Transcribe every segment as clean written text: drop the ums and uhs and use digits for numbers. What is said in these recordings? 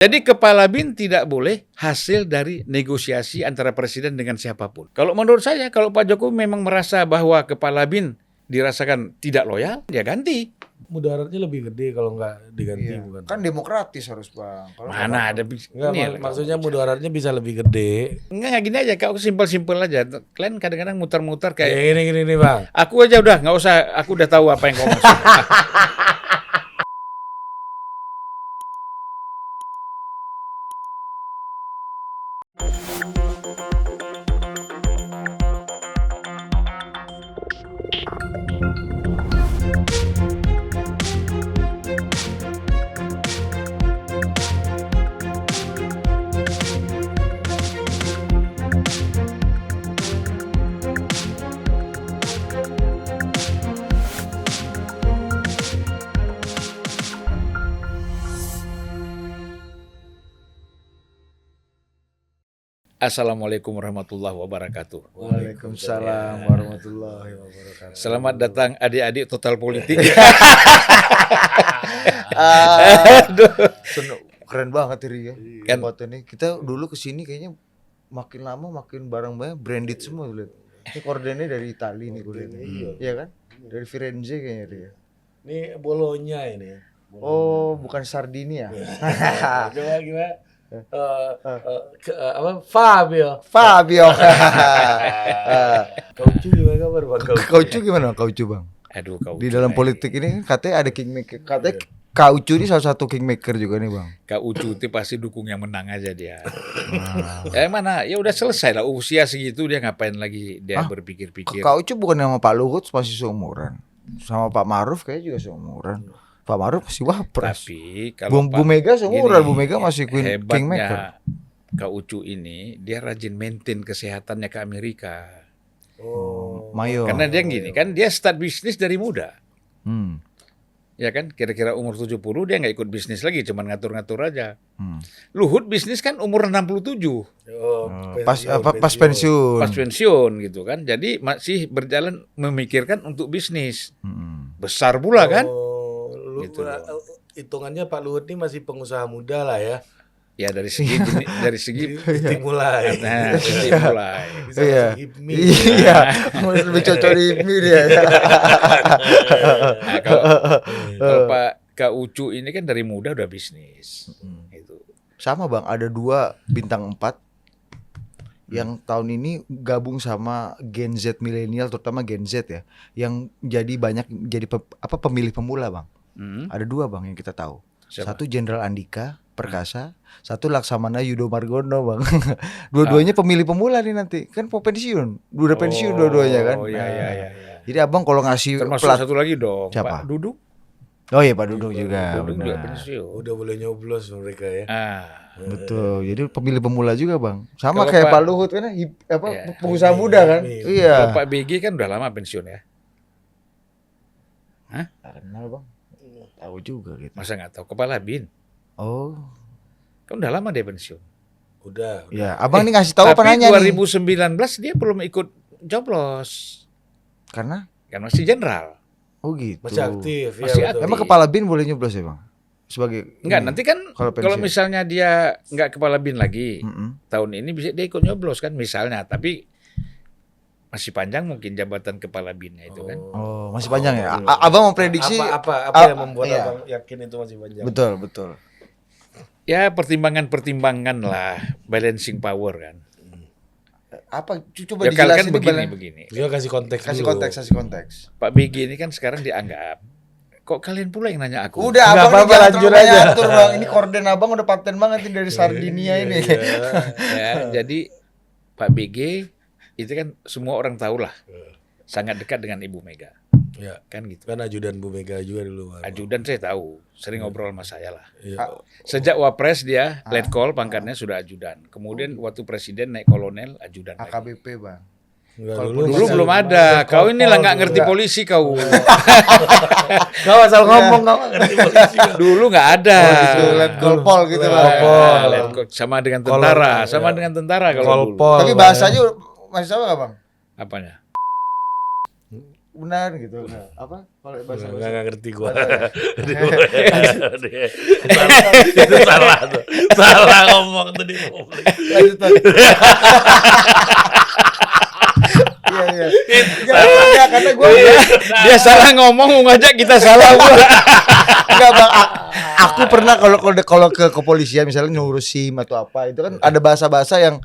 Jadi kepala BIN tidak boleh hasil dari negosiasi antara presiden dengan siapapun. Kalau menurut saya, kalau Pak Jokowi memang merasa bahwa kepala BIN dirasakan tidak loyal, dia ganti. Mudaratnya lebih gede kalau nggak diganti, bukan? Kan demokratis harus Bang. Kalau Mana ada Enggak, maksudnya mudaratnya bisa lebih gede. Enggak gini aja, kau simpel-simpel aja. Kalian kadang-kadang muter-muter kayak Gini Bang. aku aja udah nggak usah, aku udah tahu apa yang kau maksud. Assalamualaikum warahmatullahi wabarakatuh. Waalaikumsalam warahmatullahi wabarakatuh. Selamat datang adik-adik Total Politik. Keren banget ini ya. Kan. Tempat ini kita dulu kesini kayaknya makin lama makin barang-barang branded semua tuh lihat. Ini kordennya dari Itali nih kordennya. Iya kan? Dari Firenze kayaknya dia. Ini Bologna ini. Oh, bukan Sardinia. Coba gimana? Fabio. Kaucu gimana kabar Bang? Kaucu gimana Kaucu Bang? Aduh, kau Di dalam politik ini katanya ada kingmaker. Katanya Kaucu ini salah satu kingmaker juga nih Bang. Kak Ucu itu pasti dukung yang menang aja dia. Ya mana? Ya udah selesai lah, usia segitu dia ngapain lagi dia berpikir-pikir. Kaucu bukan sama Pak Luhut masih seumuran. Sama Pak Maruf kayaknya juga seumuran. Pak Maruf masih wapres. Tapi kalau Bu Mega seumuran, Bu Mega masih kingmaker. hebatnya Kak Ucu ini dia rajin maintain kesehatannya ke Amerika. Mayo. Karena dia gini kan, dia start bisnis dari muda. Hmm. Ya kan, kira-kira umur 70 dia nggak ikut bisnis lagi, cuman ngatur-ngatur aja. Luhut bisnis kan umur 67. Pas pensiun. Pas pensiun gitu kan. Jadi masih berjalan memikirkan untuk bisnis. Besar pula kan? Gitu hitungannya Pak Luhut ini masih pengusaha muda lah ya. Ya dari segi Titik mulai. nah, titik mulai. Bisa Iya. masuk HIPMI. Iya, lebih cocok di HIPMI dia. Nah, kalau Pak Kak Ucu ini kan dari muda udah bisnis. Gitu. Sama Bang, ada 2 bintang 4 yang tahun ini gabung sama Gen Z milenial, terutama Gen Z ya, yang jadi pemilih pemula Bang. Ada 2 Bang yang kita tahu. Siapa? Satu Jenderal Andika Perkasa, satu Laksamana Yudo Margono Bang. Dua-duanya pemilih pemula nih nanti. Kan mau pensiun. Udah pensiun dua-duanya kan. Oh iya. Jadi Abang kalau ngasih Termasuk satu lagi dong, Siapa? Pak Duduk. Oh iya Pak Dudung juga. Duduk juga Benar. pensiun. Udah boleh nyoblos mereka ya. Betul. Jadi pemilih pemula juga Bang. Sama Kalau kayak Pak- Pak Luhut kan Iya. pengusaha muda kan. Iya. Kalau Pak BG kan udah lama pensiun ya. Tak kenal Bang. Tahu juga gitu. Masa nggak tahu kepala BIN? Oh. Kan udah lama dia pensiun. Udah. Ya, Abang nih ngasih tahu apa Tapi nanya nih? 2019 dia belum ikut coblos. Karena Kan masih jenderal. oh gitu. Masih aktif. Masih ya, betul. Emang kepala BIN boleh nyoblos ya, Bang? Sebagai Enggak, ini. nanti kan Kalau kalau pensiun. misalnya dia nggak kepala BIN lagi, Mm-mm. tahun ini bisa dia ikut nyoblos kan misalnya, tapi masih panjang mungkin jabatan kepala BIN-nya itu kan. Oh, masih panjang ya. Abang memprediksi apa yang membuat iya. Abang yakin itu masih panjang? Betul. Ya pertimbangan-pertimbangan lah, balancing power kan. Apa coba Ya kalau kan dijelasin begini. Dia kasih konteks Kasih dulu. konteks. Pak BG ini kan sekarang dianggap, kok kalian pula yang nanya aku? Udah, Nggak Abang apa-apa, jangan lanjut terlalu aja. banyak atur, Bang. Ini korden Abang udah paten banget nih dari Sardinia ini. Ya, jadi Pak BG itu kan semua orang tahu lah, sangat dekat dengan Ibu Mega, Ya. kan gitu. Kan ajudan Bu Mega juga dulu. Bang. Ajudan saya tahu, sering ngobrol sama saya lah. Iya. Sejak Wapres dia letkol pangkatnya sudah ajudan. Kemudian waktu presiden naik kolonel ajudan lagi. AKBP, Bang. Enggak, Dulu masih- belum ada. masih Kau inilah nggak kolpol ngerti dulu. polisi kau. Kau asal ngomong kau nggak ngerti polisi. Dulu nggak ada. Gitu, letkol pol gitu, Bang. Kolpol. Letkol. Sama dengan tentara, Kolonel, sama ya. dengan tentara kalau dulu. Kolpol. Tapi bahasanya masih sama nggak, Bang? Apanya? Benar gitu. Apa? Nggak ngerti gua. Bahasa Itu salah tuh. Salah ngomong tuh di publik. Lanjut, Bang. Iya, iya. Enggak, karena gue Dia salah ngomong mau ngajak kita salah pula. enggak, Bang. Aku pernah kalau ke kepolisian misalnya ngurus SIM atau apa, itu kan ada bahasa-bahasa yang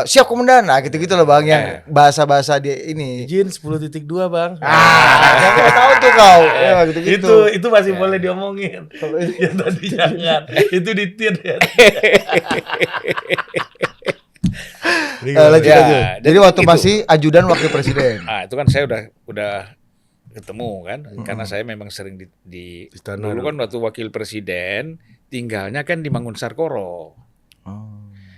siap komandan, nah gitu-gitu loh Bang, yang bahasa-bahasa dia ini. Izin 10.2 Bang. Nggak tahu tuh kau. Ya, gitu-gitu. Itu masih boleh diomongin. Yang tadi jangan. Itu ditir ya. Lanjut, Ya, lanjut. dan Jadi waktu itu. masih ajudan wakil presiden. Itu kan saya udah ketemu kan, karena saya memang sering di Istana dulu dulu. kan waktu wakil presiden tinggalnya kan di Mangunsarkoro. Oh.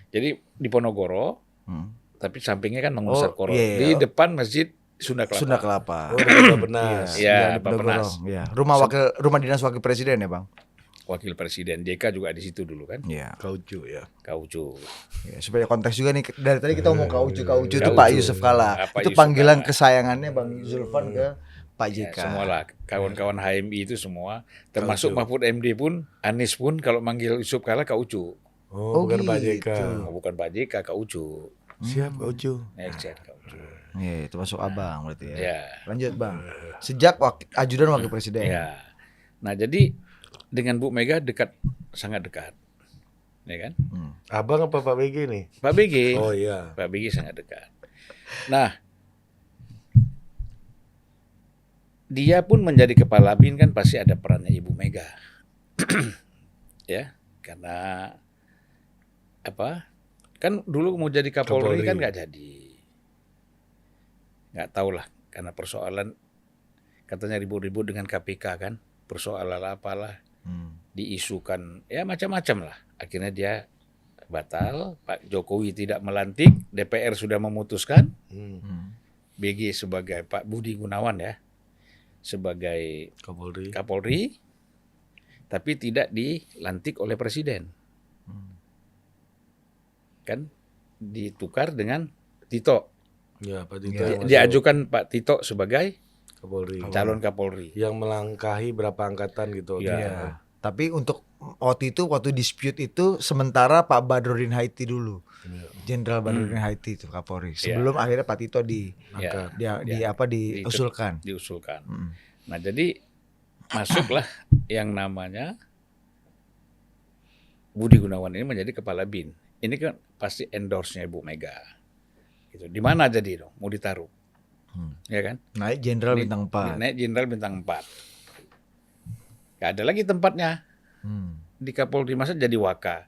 Jadi di Ponorogo, Hmm. tapi sampingnya kan Oh, Mangunsarkoro. iya, iya. Di depan Masjid Sunda Kelapa. Sunda Kelapa. Oh, udah benar. Iya, Di Pak Penas. Iya. Rumah dinas wakil presiden ya, Bang? Wakil presiden JK juga di situ dulu kan. Iya. Kaucu ya. Kaucu. Ya, supaya konteks juga nih, dari tadi kita ngomong kaucu itu Kaucu. Pak Yusuf Kala. Pak Itu Yusuf panggilan Kala. kesayangannya Bang Zulfan ke Pak Ya, JK. semualah kawan-kawan HMI itu semua, termasuk Kaucu. Mahfud MD pun, Anies pun kalau manggil Yusuf Kala Kaucu. Oh, bukan Pak JK. gitu. Bukan Pak JK, Kaucu. Siap Kaucu. Eksen Kaucu. Iya, itu masuk abang berarti ya. Ya. Lanjut Bang. Sejak ajudan wakil presiden. Ya. Nah, jadi dengan Bu Mega sangat dekat. Ya kan? Abang apa Pak BG nih? Pak BG. Oh iya. Pak BG sangat dekat. Nah, dia pun menjadi kepala BIN kan pasti ada perannya Ibu Mega. Ya, karena apa? Kan dulu mau jadi Kapolri Kapolri. kan nggak jadi. Nggak tahu lah, karena persoalan katanya ribut-ribut dengan KPK kan, persoalan apalah diisukan, ya macam-macam lah. Akhirnya dia batal, Pak Jokowi tidak melantik, DPR sudah memutuskan, BG sebagai Pak Budi Gunawan ya, sebagai Kapolri. Kapolri, tapi tidak dilantik oleh Presiden. Kan ditukar dengan Tito. Ya, Pak Tito Ya. yang masuk Diajukan Pak Tito sebagai Kapolri. calon Kapolri. Yang melangkahi berapa angkatan gitu. Ya. Iya. Tapi untuk waktu dispute itu sementara Pak Badrodin Haiti dulu. Jenderal Badrodin Haiti itu Kapolri. Sebelum akhirnya Pak Tito Angkat. diusulkan. Diusulkan. Nah, jadi masuklah yang namanya Budi Gunawan ini menjadi kepala BIN. Ini kan pasti endorse-nya Ibu Mega. Gitu. Di mana jadi dong? Mau ditaruh. Ya kan? Naik jenderal bintang 4. Naik jenderal bintang 4. Gak ada lagi tempatnya. Di Kapolri masa jadi Waka.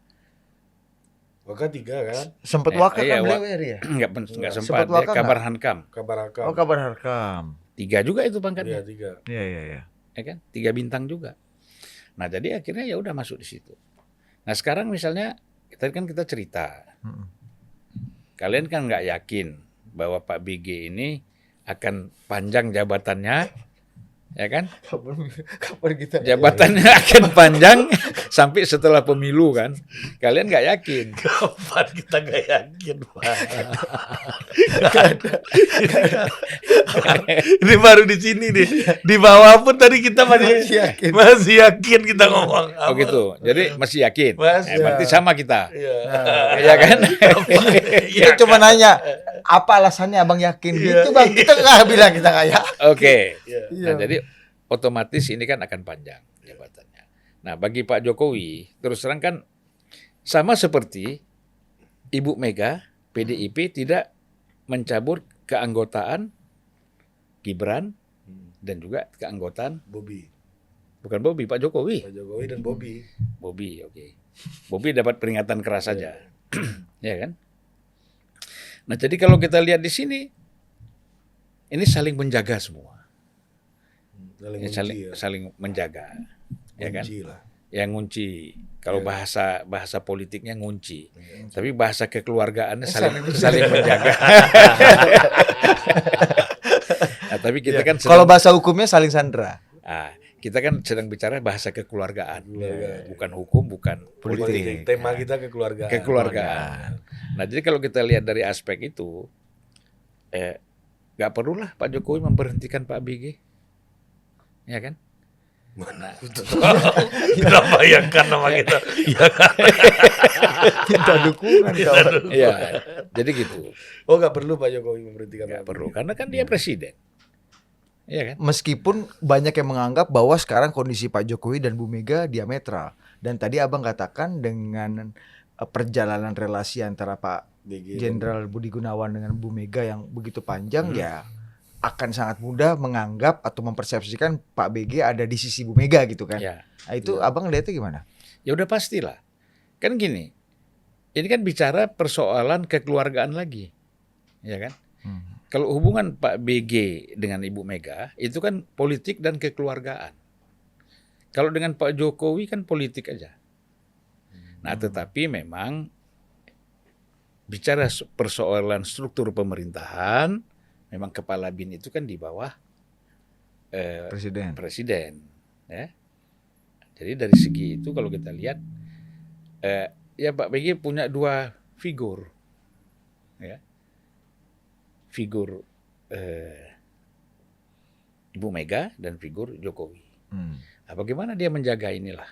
Waka 3 kan? Sempat Eh, waka iya, kan beliau ya? Enggak sempat. Sempat Dia Waka kabar nggak? Hankam. Kabar Hakam. Oh, kabar Harkam. 3 juga itu Iya, pangkatnya. 3. Iya, iya, iya. Ya kan? 3 bintang juga. Nah, jadi akhirnya ya udah masuk di situ. Nah, sekarang misalnya tadi kan kita cerita. Kalian kan nggak yakin bahwa Pak BG ini akan panjang jabatannya, ya kan? Kapan kita? Jabatannya akan panjang sampai setelah pemilu kan? Kalian nggak yakin. Kapan kita gak yakin, Pak? Ini baru di sini nih. Di bawah pun tadi kita masih yakin kita ngomong. Oh gitu. Jadi masih yakin. Masih. Berarti sama kita. Iya. Ya kan? Kita cuma nanya apa alasannya Abang yakin gitu Bang. Kita nggak bilang kita nggak yakin. Oke. Iya. Nah, jadi otomatis ini kan akan panjang jabatannya. Nah, bagi Pak Jokowi, terus terang kan sama seperti Ibu Mega, PDIP tidak mencabut keanggotaan Gibran dan juga keanggotaan Bobi. bukan Bobi, Pak Jokowi. Pak Jokowi dan Bobi. Bobi, oke. Bobi dapat peringatan keras saja. Ya kan? Nah, jadi kalau kita lihat di sini ini saling menjaga semua. Saling Ya, kunci saling, ya. saling menjaga. Ya kan? Kunci lah. Yang ngunci. Kalau bahasa politiknya ngunci. Tapi bahasa kekeluargaannya saling menjaga. Nah, tapi kita kan Kalau bahasa hukumnya saling sandra. kita kan sedang bicara bahasa kekeluargaan. Bukan hukum, bukan politik. Tema kita kekeluargaan. Kekeluargaan. Nah, jadi kalau kita lihat dari aspek itu, nggak perlulah Pak Jokowi memberhentikan Pak BG. ya kan? Tidak bayangkan nama kita. Ya kan? Minta dukungan kawan. Iya, jadi gitu. Oh, nggak perlu Pak Jokowi memberhentikan. Nggak perlu, karena kan dia presiden. Iya kan? Meskipun banyak yang menganggap bahwa sekarang kondisi Pak Jokowi dan Bu Mega diametral. Dan tadi Abang katakan dengan perjalanan relasi antara Pak Jenderal Budi Gunawan dengan Bu Mega yang begitu panjang, ya akan sangat mudah menganggap atau mempersepsikan Pak BG ada di sisi Bu Mega gitu kan. Ya. Nah, itu Abang lihatnya gimana? Ya udah pastilah. Kan gini, ini kan bicara persoalan kekeluargaan lagi. Ya kan? Kalau hubungan Pak BG dengan Ibu Mega, itu kan politik dan kekeluargaan. Kalau dengan Pak Jokowi kan politik aja. Nah, tetapi memang bicara persoalan struktur pemerintahan, memang kepala BIN itu kan di bawah presiden, ya. Jadi dari segi itu kalau kita lihat, ya Pak BG punya dua figur, ya, figur Ibu Mega dan figur Jokowi. Nah, bagaimana dia menjaga inilah,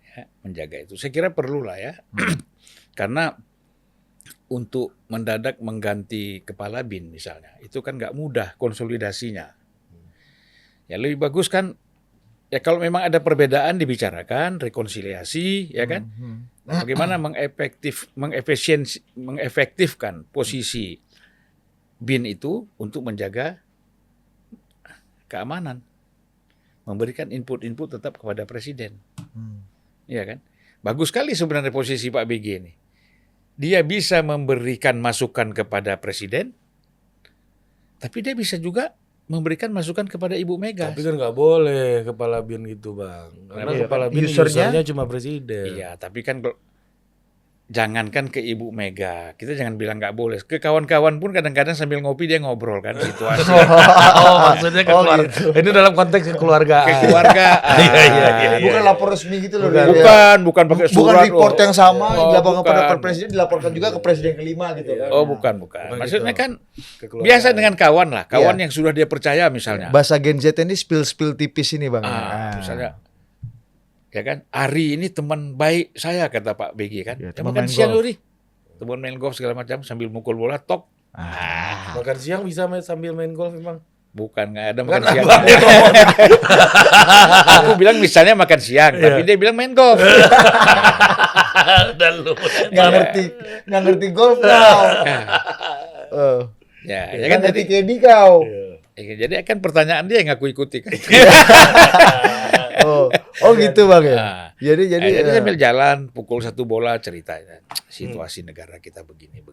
ya, menjaga itu. Saya kira perlulah ya, karena untuk mendadak mengganti kepala BIN misalnya, itu kan nggak mudah konsolidasinya. Ya lebih bagus kan, ya kalau memang ada perbedaan dibicarakan, rekonsiliasi, ya kan. Nah, bagaimana mengefektifkan posisi BIN itu untuk menjaga keamanan, memberikan input-input tetap kepada presiden, ya kan. Bagus sekali sebenarnya posisi Pak BG ini. Dia bisa memberikan masukan kepada presiden, tapi dia bisa juga memberikan masukan kepada Ibu Mega. Tapi kan nggak boleh kepala BIN gitu Bang. Karena kepala BIN usernya cuma presiden. Iya, tapi kan jangankan ke Ibu Mega, kita jangan bilang nggak boleh. Ke kawan-kawan pun kadang-kadang sambil ngopi dia ngobrol kan situasi. Maksudnya keluarga. Gitu. Ini dalam konteks kekeluargaan. Kekeluargaan. Iya. Bukan lapor resmi gitu loh. Bukan pakai Bukan surat. report yang sama dilaporkan bukan. kepada presiden, dilaporkan juga ke presiden kelima gitu. Oh, bukan. Maksudnya gitu. kan Kekeluargaan. biasa dengan kawan lah, kawan yang sudah dia percaya misalnya. Bahasa Gen Z ini spill tipis ini Bang. Misalnya, ya kan, Ari ini teman baik saya kata Pak BG kan. Ya, Ya, teman makan main siang golf. Uri. Teman main golf segala macam sambil mukul bola tok. Makan siang bisa sambil main golf memang. Bukan, nggak ada makan siang. Aku bilang misalnya makan siang, tapi dia bilang main golf. Dan lu. Nggak ngerti golf kau. Ya Nggak kan ngerti KD kau. jadi akan pertanyaan dia yang aku ikuti kan. Oh gitu Bang ya. Nah, Jadi sambil jalan pukul satu bola cerita situasi negara kita begini,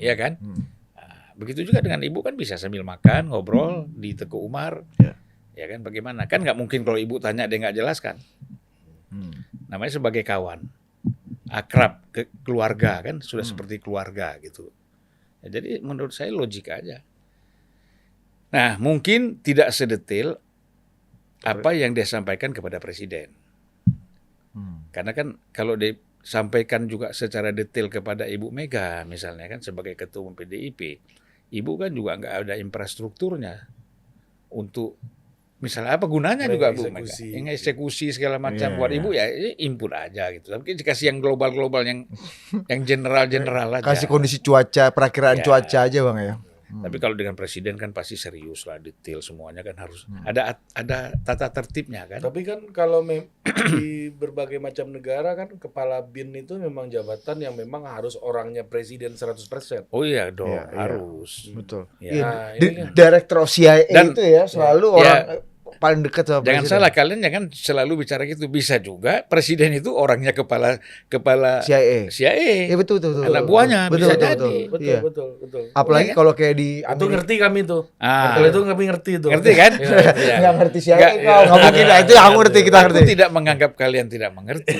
ya kan? Nah, begitu juga dengan ibu kan bisa sambil makan ngobrol di Teguh Umar, ya kan? Bagaimana? Kan nggak mungkin kalau ibu tanya dia nggak jelaskan. Namanya sebagai kawan, akrab, keluarga kan sudah seperti keluarga gitu. Ya, jadi menurut saya logika aja. Nah mungkin tidak sedetail apa yang dia sampaikan kepada presiden. Karena kan kalau disampaikan juga secara detail kepada Ibu Mega misalnya kan sebagai ketua umum PDIP, Ibu kan juga nggak ada infrastrukturnya untuk misalnya apa gunanya juga Bu Mega, yang eksekusi segala macam buat Ibu ya input aja gitu. Tapi dikasih yang global yang general aja. kasih kondisi cuaca, perakiraan cuaca aja Bang ya. Tapi kalau dengan presiden kan pasti serius lah, detail semuanya kan harus ada tata tertibnya kan. Tapi kan kalau di berbagai macam negara kan kepala BIN itu memang jabatan yang memang harus orangnya presiden 100%. Oh iya dong, harus. Betul. Ya. Director of CIA Dan- itu ya selalu orang paling dekat sama Jangan presiden. salah, kalian jangan selalu bicara gitu. Bisa juga presiden itu orangnya kepala CIA. CIA. Ya betul. Anak buahnya bisa jadi. Iya. Betul. Apalagi kalau kayak di Itu ngerti kami tuh. Ah. Kalau itu kami ngerti tuh. Ngerti kan? Iya. nggak ngerti CIA Nggak, kau nggak mungkin lah. Itu aku ngerti, kita ngerti. Aku tidak menganggap kalian tidak mengerti.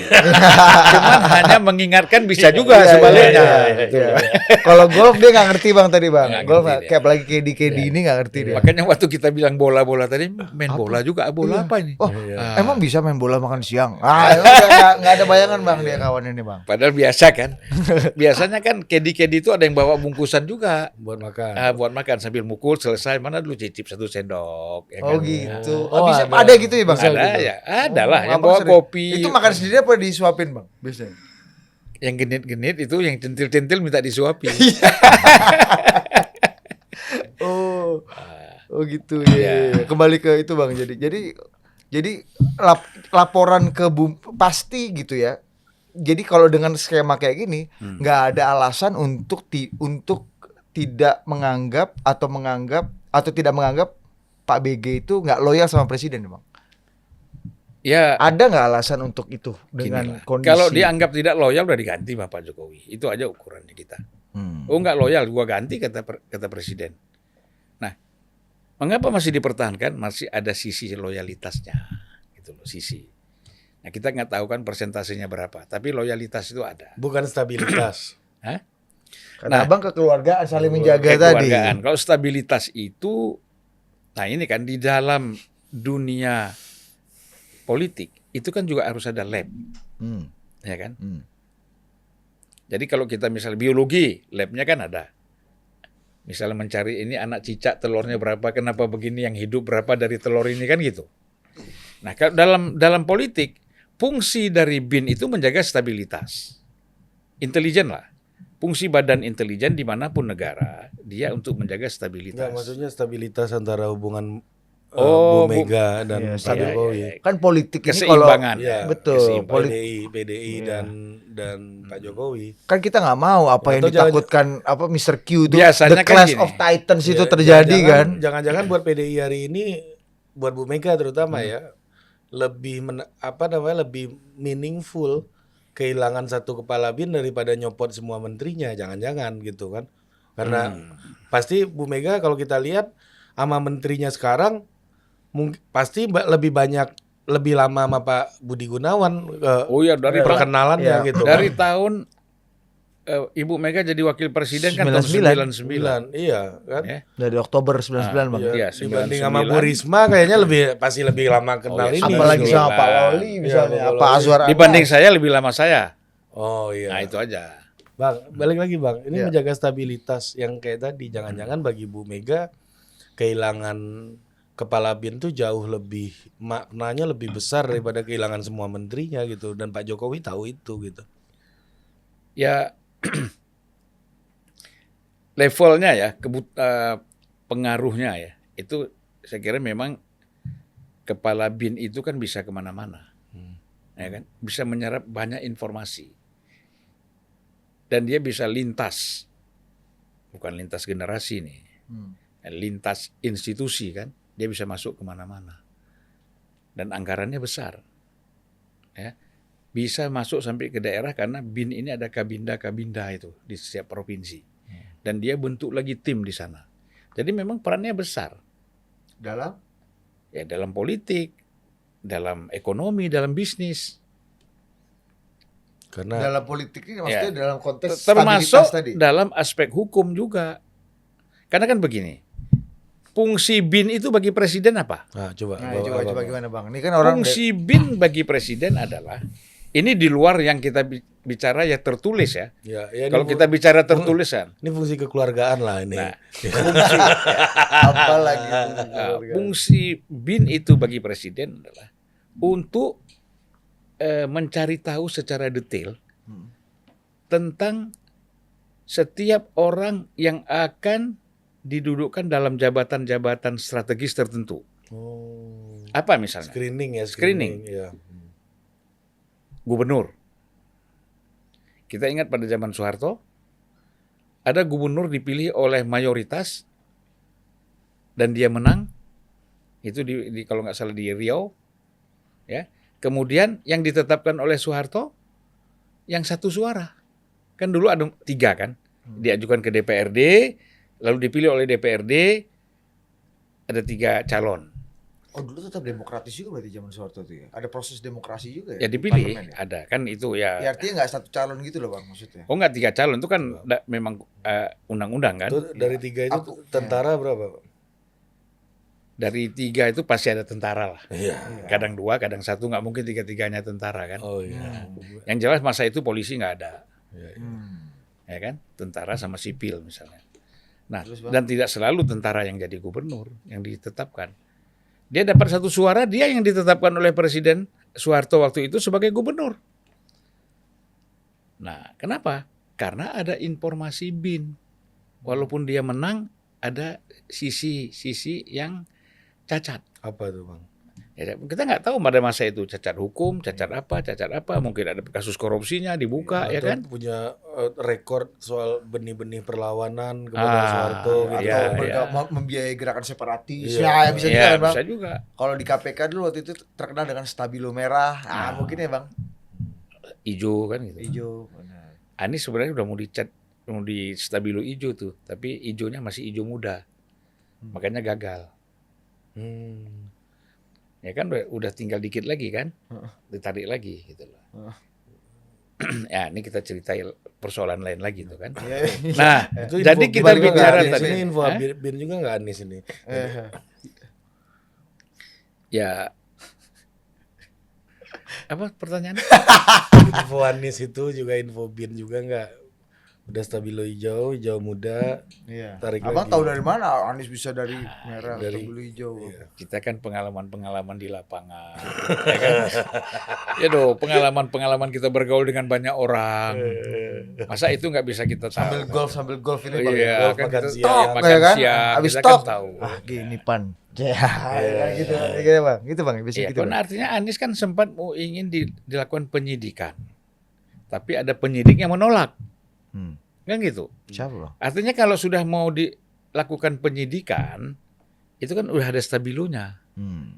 Cuman hanya mengingatkan bisa juga Iya, sebaliknya. iya. Kalau golf dia nggak ngerti Bang tadi Bang. Nggak Golf ngerti dia. kayak apalagi KD ini nggak ngerti dia. Makanya waktu kita bilang bola-bola tadi main Apa bola juga. Bola Iya. apa ini? Oh, Iya. emang bisa main bola makan siang? Nggak ada bayangan bang dia kawan ini bang. Padahal biasa kan. Biasanya kan kedi-kedi itu ada yang bawa bungkusan juga. Buat makan. Buat makan sambil mukul selesai. Mana dulu cicip 1 sendok. Ya Oh kan? gitu. Oh, Bisa ada. ada gitu ya bang? Bisa Ada gitu. ya, ada lah yang abang bawa sering. kopi. Itu makan sendiri apa disuapin bang? Biasanya. Yang genit-genit itu yang centil-centil minta disuapi. Oh, oh gitu Iya. ya. Kembali ke itu bang. Jadi laporan ke pasti gitu ya. Jadi kalau dengan skema kayak gini, nggak ada alasan untuk tidak menganggap atau tidak menganggap Pak BG itu nggak loyal sama presiden bang. Ya, Ada nggak alasan untuk itu ginilah. dengan kondisi? Kalau dianggap tidak loyal udah diganti sama Pak Jokowi. Itu aja ukurannya kita. Oh nggak loyal, gua ganti kata presiden. Nah, mengapa masih dipertahankan? Masih ada sisi loyalitasnya, gitu loh, sisi. Nah kita nggak tahu kan persentasenya berapa, tapi loyalitas itu ada. Bukan stabilitas. Hah? Karena Nah, abang kekeluargaan saling menjaga tadi. Kekeluargaan. Kalau stabilitas itu, nah ini kan di dalam dunia politik itu kan juga harus ada lab, Hmm. ya kan? Hmm. Jadi kalau kita misalnya biologi, labnya kan ada. Misalnya mencari ini anak cicak telurnya berapa, kenapa begini, yang hidup berapa dari telur ini kan gitu. Nah kalau dalam politik, fungsi dari BIN itu menjaga stabilitas, intelijen lah. Fungsi badan intelijen dimanapun negara, dia untuk menjaga stabilitas. Enggak, maksudnya stabilitas antara hubungan Oh, Bu Mega dan Iya, Pak Jokowi. iya. Kan politik ini kalau Keseimbangan. Iya, betul, PDI Iya. dan Pak Jokowi. kan kita nggak mau apa yang Atau jangan- ditakutkan apa Mr. Q itu Biasanya the kan Clash gini. of Titans itu Ya, terjadi kan. Jangan-jangan buat PDI hari ini, buat Bu Mega terutama ya, lebih lebih meaningful kehilangan satu kepala BIN daripada nyopot semua menterinya, jangan-jangan gitu kan. Karena pasti Bu Mega kalau kita lihat sama menterinya sekarang mungkin pasti lebih lama sama Pak Budi Gunawan Oh ya dari perkenalannya Iya. gitu dari kan. tahun Ibu Mega jadi wakil presiden kan tahun 99. 9, iya kan. Ya. Dari Oktober 99 bang. Iya, Iya, dibanding 99. sama Bu Risma kayaknya pasti lebih lama kenal iya, ini. Apalagi gitu. sama Pak Loli misalnya, Iya, Pak Pak Loli. Azwar Anas. Dibanding saya lebih lama saya. Oh iya. Nah itu aja. Bang, balik lagi Bang. Ini Iya. menjaga stabilitas yang kayak tadi. Jangan-jangan bagi Bu Mega kehilangan kepala BIN tuh jauh lebih maknanya lebih besar daripada kehilangan semua menterinya gitu. Dan Pak Jokowi tahu itu gitu. Ya levelnya ya, pengaruhnya ya, itu saya kira memang kepala BIN itu kan bisa kemana-mana, ya kan, bisa menyerap banyak informasi, dan dia bisa lintas, bukan lintas generasi nih, lintas institusi kan, dia bisa masuk kemana-mana, dan anggarannya besar, ya. Bisa masuk sampai ke daerah karena BIN ini ada kabinda itu di setiap provinsi. Dan dia bentuk lagi tim di sana. Jadi memang perannya besar. Dalam politik, dalam ekonomi, dalam bisnis. Karena Dalam politik ini maksudnya dalam konteks Termasuk stabilitas tadi. dalam aspek hukum juga. Karena kan begini, fungsi BIN itu bagi presiden apa? coba Nah, coba gimana bang? Ini kan orang Fungsi BIN bagi presiden adalah, ini di luar yang kita bicara ya tertulis ya. ya ini Kalau kita bicara tertulisan, ini fungsi kekeluargaan lah ini. Nah, apa lagi? fungsi BIN itu bagi presiden adalah untuk mencari tahu secara detail tentang setiap orang yang akan didudukkan dalam jabatan-jabatan strategis tertentu. Oh. Apa misalnya? Screening ya. Screening. Ya. Gubernur. Kita ingat pada zaman Soeharto, ada gubernur dipilih oleh mayoritas dan dia menang. Itu kalau nggak salah di Riau, ya. Kemudian yang ditetapkan oleh Soeharto yang 1 suara. Kan dulu ada 3 kan, diajukan ke DPRD, lalu dipilih oleh DPRD, ada 3 calon. Oh dulu tetap demokratis juga berarti zaman Soeharto itu ya? Ada proses demokrasi juga ya? Ya di dipilih, parlemen ya? ada kan itu ya. Ya artinya nggak 1 calon gitu loh bang maksudnya? Oh nggak 3 calon, itu kan memang undang-undang kan. Itu dari 3 itu Aku- tentara berapa? dari 3 itu pasti ada tentara lah. Iya. Kadang 2, kadang 1, nggak mungkin 3-3-nya tentara kan. Oh iya. Yang jelas masa itu polisi nggak ada, Iya, iya. ya kan? Tentara sama sipil misalnya. Nah, Terus, Bang? dan tidak selalu tentara yang jadi gubernur yang ditetapkan. Dia dapat 1 suara, dia yang ditetapkan oleh Presiden Soeharto waktu itu sebagai gubernur. Nah, kenapa? Karena ada informasi BIN. Walaupun dia menang, ada sisi-sisi yang cacat. Apa tuh Bang? Ya, kita nggak tahu pada masa itu cacat hukum, cacat apa, mungkin ada kasus korupsinya dibuka, ya Atau kan? punya rekor soal benih-benih perlawanan kepada Ah, Soeharto gitu. iya, Atau mereka iya. membiayai gerakan separatis. Iya. Ya, bisa juga Ya, kan, Bang? bisa juga. Kalau di KPK dulu waktu itu terkenal dengan stabilo merah. Nah. Mungkin ya, Bang. Ijo kan gitu. Hijau. Benar. Anies sebenarnya udah mau dicat, mau di stabilo ijo tuh, tapi ijonya masih ijo muda. Makanya gagal. Hmm. Ya kan udah tinggal dikit lagi kan? Heeh. Ditarik lagi gitu loh. Heeh. Ya, ini kita ceritain persoalan lain lagi tuh kan. Iya. Nah, Itu jadi info kita BIN juga bicara nggak Anies tadi. ini info Hah? BIN juga nggak Anies ini. Ya, apa pertanyaannya? Info Anies itu juga info BIN juga nggak. Udah stabilo hijau, hijau muda, Iya. tarik Abang lagi. tahu dari mana Anies bisa dari merah dari- stabilo hijau? Kita kan pengalaman-pengalaman di lapangan, ya kan? Ya dong, pengalaman-pengalaman kita bergaul dengan banyak orang. Masa itu nggak bisa kita tahu? Sambil golf ini Oh, Bang. iya, golf, kan makan kita siang. tok, Ya makan kan? siang, Habis kita tok. kan tahu. Gini pan. Ya, gitu. Gitu Bang. Gitu Bang, bisa Iya, gitu. kan Bang. artinya Anies kan sempat mau ingin dilakukan penyidikan, tapi ada penyidik yang menolak, Hmm. kan gitu. Siapa Bang? Artinya kalau sudah mau dilakukan penyidikan, itu kan udah ada stabilonya,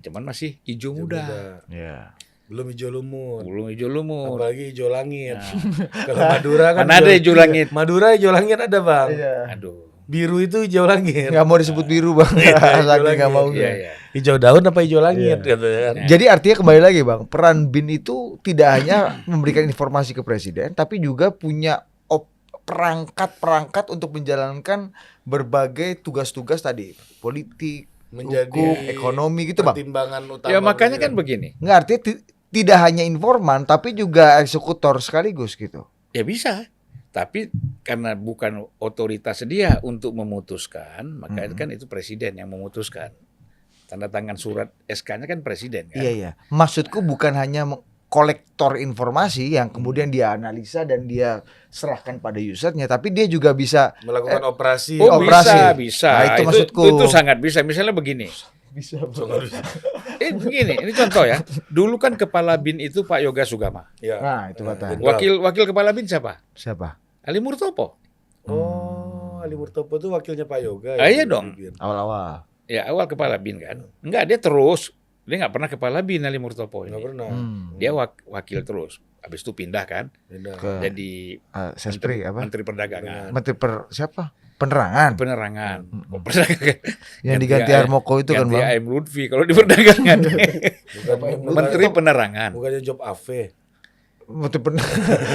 cuman masih hijau Hijau muda, Ya. Belum hijau lumut. belum hijau lumut. Apalagi hijau langit. Nah, Kalau Madura kan mana ada hijau langit? Madura hijau langit ada Bang. Aduh, Biru itu hijau langit. Nggak mau disebut biru Bang. Saking nggak mau. iya iya. Hijau daun apa hijau langit Iya. katanya kan. Jadi artinya kembali lagi Bang, peran BIN itu tidak hanya memberikan informasi ke presiden, tapi juga punya perangkat-perangkat untuk menjalankan berbagai tugas-tugas tadi, politik, Menjadi hukum, ekonomi gitu Bang. Pertimbangan utama. Ya makanya kan beliau. begini, Nggak artinya tidak hanya informan, tapi juga eksekutor sekaligus gitu. ya bisa. Tapi karena bukan otoritas dia untuk memutuskan, maka kan itu presiden yang memutuskan. Tanda tangan surat SK-nya kan presiden kan. Iya iya. Maksudku bukan hanya kolektor informasi yang kemudian dia analisa dan dia serahkan pada usernya, tapi dia juga bisa Melakukan operasi. Oh operasi. bisa. Nah, itu maksudku. Itu sangat bisa. Misalnya begini. bisa. Begini, ini contoh ya. Dulu kan kepala BIN itu Pak Yoga Sugama. Ya. Nah, itu kata. Jenderal. Wakil kepala BIN siapa? Siapa? Ali Murtopo. Oh, Ali Murtopo itu wakilnya Pak Yoga. Ah, ya, iya di dong. BIN. Awal-awal. Ya awal kepala BIN kan. Enggak, dia terus. Dia nggak pernah kepala BIN Ali Murtopo ini. Nggak pernah. Dia wakil terus. Habis itu pindah kan. Beda. Ke Jadi Sespri apa? Menteri Perdagangan. Menteri siapa? Penerangan. Penerangan. Oh, perdagangan. Yang diganti Harmoko itu kan ganti Bang. AM Lutfi kalau di perdagangan. Menteri Bukan, Penerangan. bukannya job AV. Menteri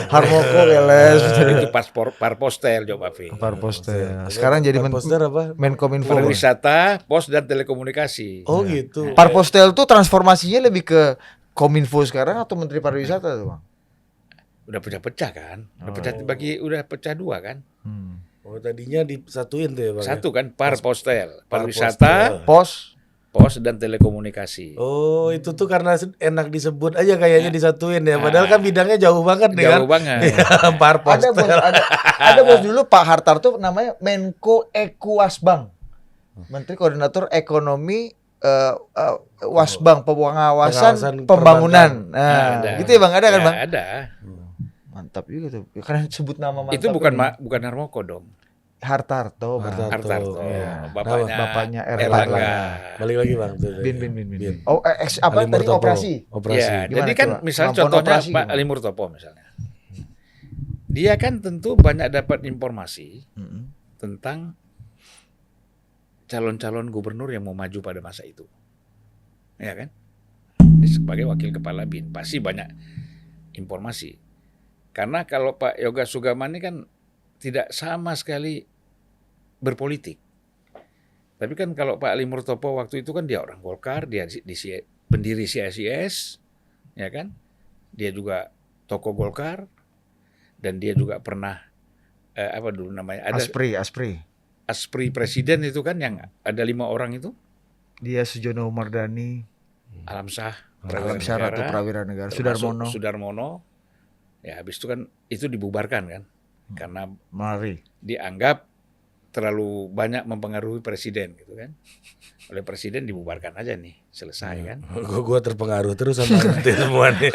Harmoko keles. Itu Parpostel Job Afi. Parpostel. Sekarang jadi poster apa? Menkominfo. Pariwisata, Pos dan Telekomunikasi. Oh gitu. Parpostel tuh transformasinya lebih ke Kominfo sekarang atau Menteri Pariwisata tuh Bang? Udah pecah-pecah kan? Udah pecah 2 kan? Oh tadinya disatuin tuh ya Bang. Satu kan Parpostel, Parpostel. Pariwisata, Pos. Pos dan Telekomunikasi. Oh itu tuh karena enak disebut aja kayaknya disatuin ya. Padahal kan bidangnya jauh banget nih kan. Jauh banget. Parpostel. Ada bos dulu Pak Hartarto namanya Menko Ekuasbang. Menteri Koordinator Ekonomi Wasbang, pengawasan Pengawasan pembangunan. Ada. Nah, gitu ya Bang, ada kan Ya, Bang? Ada. Mantap juga tuh. Karena sebut nama mantap. Itu bukan ini. bukan Harmoko dong. Hartarto, Bang. Hartarto. Iya. Bapaknya Erlangga. Balik lagi Bang. Tuh, Bin. Bin. Oh, apa Ali tadi Murtopo. operasi? Operasi. Ya, Gimana jadi kan coba? misalnya Kemampuan contohnya operasi Pak gimana? Ali Murtopo misalnya. Dia kan tentu banyak dapat informasi tentang calon-calon gubernur yang mau maju pada masa itu. Ya kan? Dia sebagai wakil kepala BIN pasti banyak informasi. Karena kalau Pak Yoga Sugama ini kan tidak sama sekali berpolitik. Tapi kan kalau Pak Ali Murtopo waktu itu kan dia orang Golkar, dia pendiri CSIS, ya kan? Dia juga tokoh Golkar dan dia juga pernah apa dulu namanya? Ada Aspri presiden itu kan yang ada 5 orang itu. Dia Sujono Mardani, Alam Shah, Ratu Prawira Negara, Sudarmono. Ya habis itu kan itu dibubarkan kan karena Mari dianggap terlalu banyak mempengaruhi presiden gitu kan. Oleh presiden dibubarkan aja nih, selesai kan. Gua terpengaruh terus sama itu semua nih.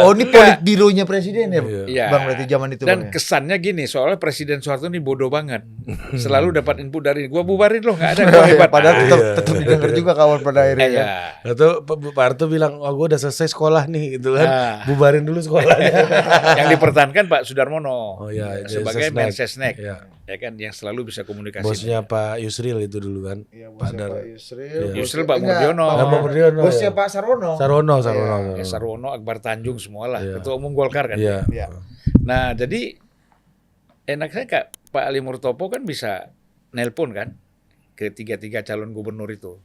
Oh, ini politbironya presiden ya, Iya. Bang, berarti zaman itu. Dan Bang, ya? kesannya gini, soalnya Presiden Soeharto ini bodoh banget. Selalu dapat input dari gua bubarin loh, nggak ada gua hebat. Padahal tetap didengar juga kawan pada akhirnya. Iya. Ya. Atau Pak Harto bilang, oh gue udah selesai sekolah nih gitu kan, Ah. bubarin dulu sekolahnya. Yang dipertahankan Pak Sudarmono Oh iya, sebagai Mensesnek, Iya. ya kan, yang selalu bisa komunikasi. Bosnya Pak Yusril itu dulu kan. Iya, Pak bosnya Dar. Pak Yusril. Iya. Yusril Pak Murdiono. Pak Murdiono, Bosnya ya. Pak Sarwono. Sarwono. Ya, Sarwono, Akbar Tanjung semualah, Iya. ketua umum Golkar kan. Iya. Iya. Nah, jadi enaknya Kak Pak Ali Murtopo kan bisa nelpon kan ke tiga calon gubernur itu.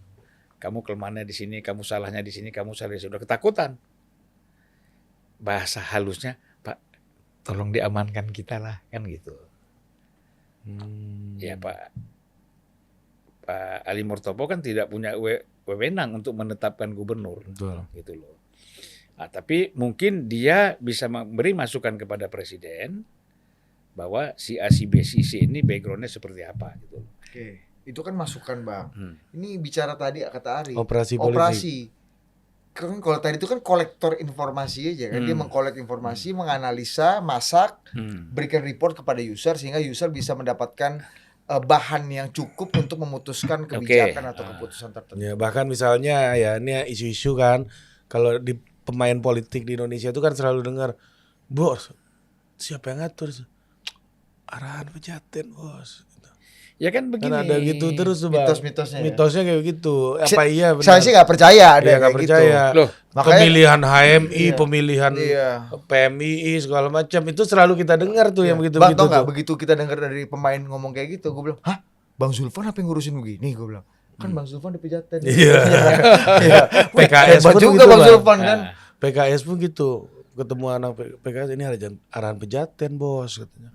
Kamu kelemahannya di sini, kamu salahnya di sini, kamu salah di sini. Udah ketakutan. Bahasa halusnya, Pak, tolong diamankan kita lah, kan gitu. Ya Pak Ali Murtopo kan tidak punya wewenang untuk menetapkan gubernur. Betul. Gitu loh. Nah, tapi mungkin dia bisa memberi masukan kepada presiden bahwa si A, si B, si C ini backgroundnya seperti apa gitu. Oke, itu kan masukan, Bang. Ini bicara tadi kata Ari. Operasi politik. Kan kalau tadi itu kan kolektor informasi aja kan, dia mengkolek informasi, menganalisa, masak, berikan report kepada user sehingga user bisa mendapatkan bahan yang cukup untuk memutuskan kebijakan atau keputusan tertentu. Ya, bahkan misalnya ya ini isu-isu kan, kalau di pemain politik di Indonesia itu kan selalu dengar, bos, siapa yang ngatur? Arahan Pejaten, bos. Ya kan begini. Kan ada gitu terus tuh, Bang. Mitos-mitosnya ya? Mitosnya kayak gitu. Apa iya benar? Saya sih nggak percaya ada Iya, kayak nggak percaya. gitu. Loh, Makanya- Pemilihan HMI, pemilihan Iya. PMII segala macam itu selalu kita dengar tuh yang Bang, begitu-begitu tau nggak tuh. begitu kita dengar dari pemain ngomong kayak gitu, gue bilang, hah, Bang Zulfan apa yang ngurusin begini? Gue bilang, kan Bang Zulfan di Pejaten. Iya. Iya. PKS Hebat pun juga gitu, Bang Bang. Zulfan kan. PKS pun gitu. Ketemu anak PKS ini ada arahan Pejaten, bos katanya.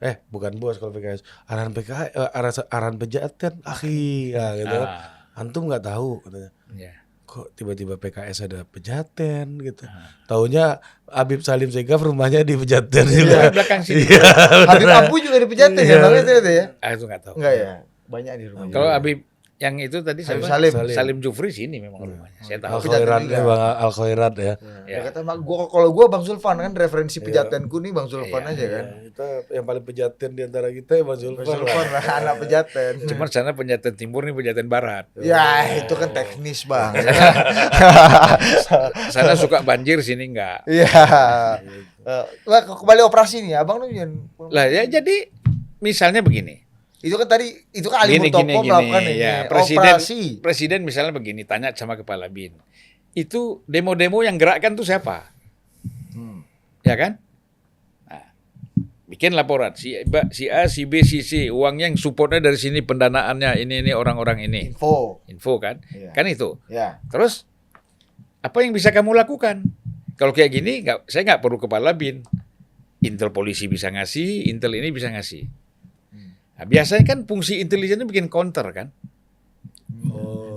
Bukan bos kalau PKS. Arahan PKS arahan Pejaten, akhi, ya gitu kan. Antum nggak tahu katanya. Ya. Kok tiba-tiba PKS ada Pejaten gitu. Taunya Habib Salim Segaf rumahnya di Pejaten juga. Di belakang sini. Iya. Habib Abu juga di Pejaten ya, Bang, itu ya? Itu nggak tahu. Enggak ya? Banyak di rumahnya. Kalau Habib yang itu tadi Habib siapa? Salim. Salim Jufri sini memang rumahnya. Saya tahu. Al-Khairat juga. Bang Al-Khairat ya. Ya kata gua, kalau gua Bang Zulfan kan referensi Pejatenku nih Bang Zulfan aja kan. Kita yang paling Pejaten di antara kita ya Bang Zulfan. Bang Zulfan lah, anak Pejaten. Cuman sana Pejaten Timur nih Pejaten Barat. Ya itu kan teknis Bang. Sana suka banjir, sini enggak. Iya. Wah, kembali operasi nih, Abang tuh Lah ya jadi misalnya begini. itu kan tadi itu kan Ali Murtopo melakukan ini ya, operasi. presiden misalnya begini, tanya sama kepala BIN. Itu demo-demo yang gerakkan tuh siapa? Ya kan? Nah, bikin laporan si A, si B, si C, uangnya yang supportnya dari sini, pendanaannya ini orang-orang ini. Info kan? Iya. Kan itu. Ya. Terus apa yang bisa kamu lakukan? Kalau kayak gini, saya nggak perlu kepala BIN. Intel polisi bisa ngasih, Intel ini bisa ngasih. Nah, biasanya kan fungsi intelijen itu bikin counter kan?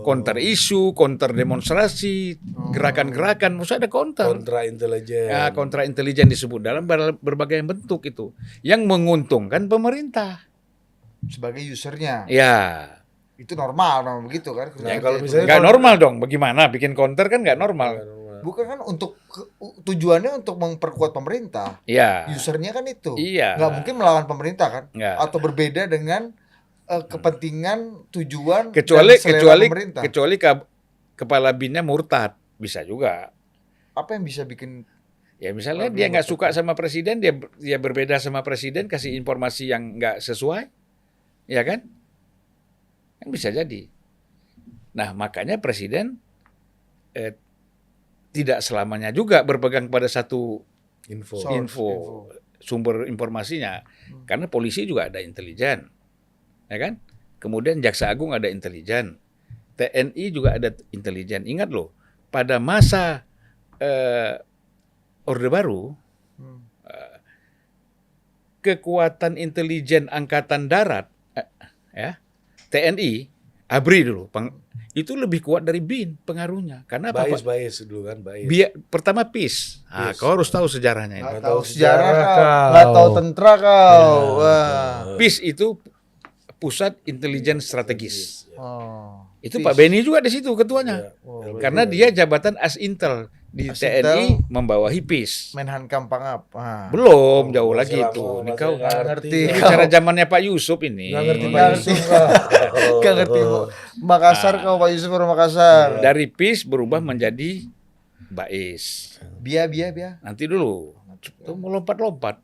Counter isu, counter demonstrasi, gerakan-gerakan, maksudnya ada counter. Kontra intelijen. Ya, kontra intelijen disebut dalam berbagai bentuk itu, yang menguntungkan pemerintah. Sebagai usernya. Ya, Itu normal begitu kan. Ya, kalau misalnya nggak normal dong. Bagaimana bikin counter kan nggak normal. Bukan kan untuk tujuannya untuk memperkuat pemerintah. Ya, Usernya kan itu. Iya. Nggak mungkin melawan pemerintah kan? Nggak. Atau berbeda dengan kepentingan, tujuan kecuali dan selera kecuali pemerintah. kecuali kepala BIN-nya murtad, bisa juga. Apa yang bisa bikin Ya misalnya dia nggak suka sama presiden, dia berbeda sama presiden, kasih informasi yang nggak sesuai, ya kan? Kan bisa jadi. Nah makanya presiden tidak selamanya juga berpegang pada satu info. info sumber informasinya, karena polisi juga ada intelijen, ya kan? Kemudian Jaksa Agung ada intelijen, TNI juga ada intelijen. Ingat loh, pada masa Orde Baru, kekuatan intelijen Angkatan Darat, ya, TNI, ABRI dulu, itu lebih kuat dari BIN pengaruhnya. Karena apa? Bais dulu kan, Bais. Pertama PIS. Kau harus tahu sejarahnya ini. Nggak tahu sejarah kau, nggak tahu tentara kau. Wah. PIS itu Pusat Intelijen Strategis. Oh. Itu Pak Beni juga di situ ketuanya. Oh, Karena dia jabatan As-Intel di TNI membawahi PIS. Menhankam Pangap. Ah. Belum, jauh masih lagi lama, itu. Ini masih kau nggak ngerti. ini bicara zamannya Pak Yusuf ini. Nggak ngerti Pak Nggak Yusuf. Gak ngerti Bu. Makassar kau Pak Yusuf orang Makassar. Dari PIS berubah menjadi BAIS. Bia. Nanti dulu. Itu mau lompat-lompat.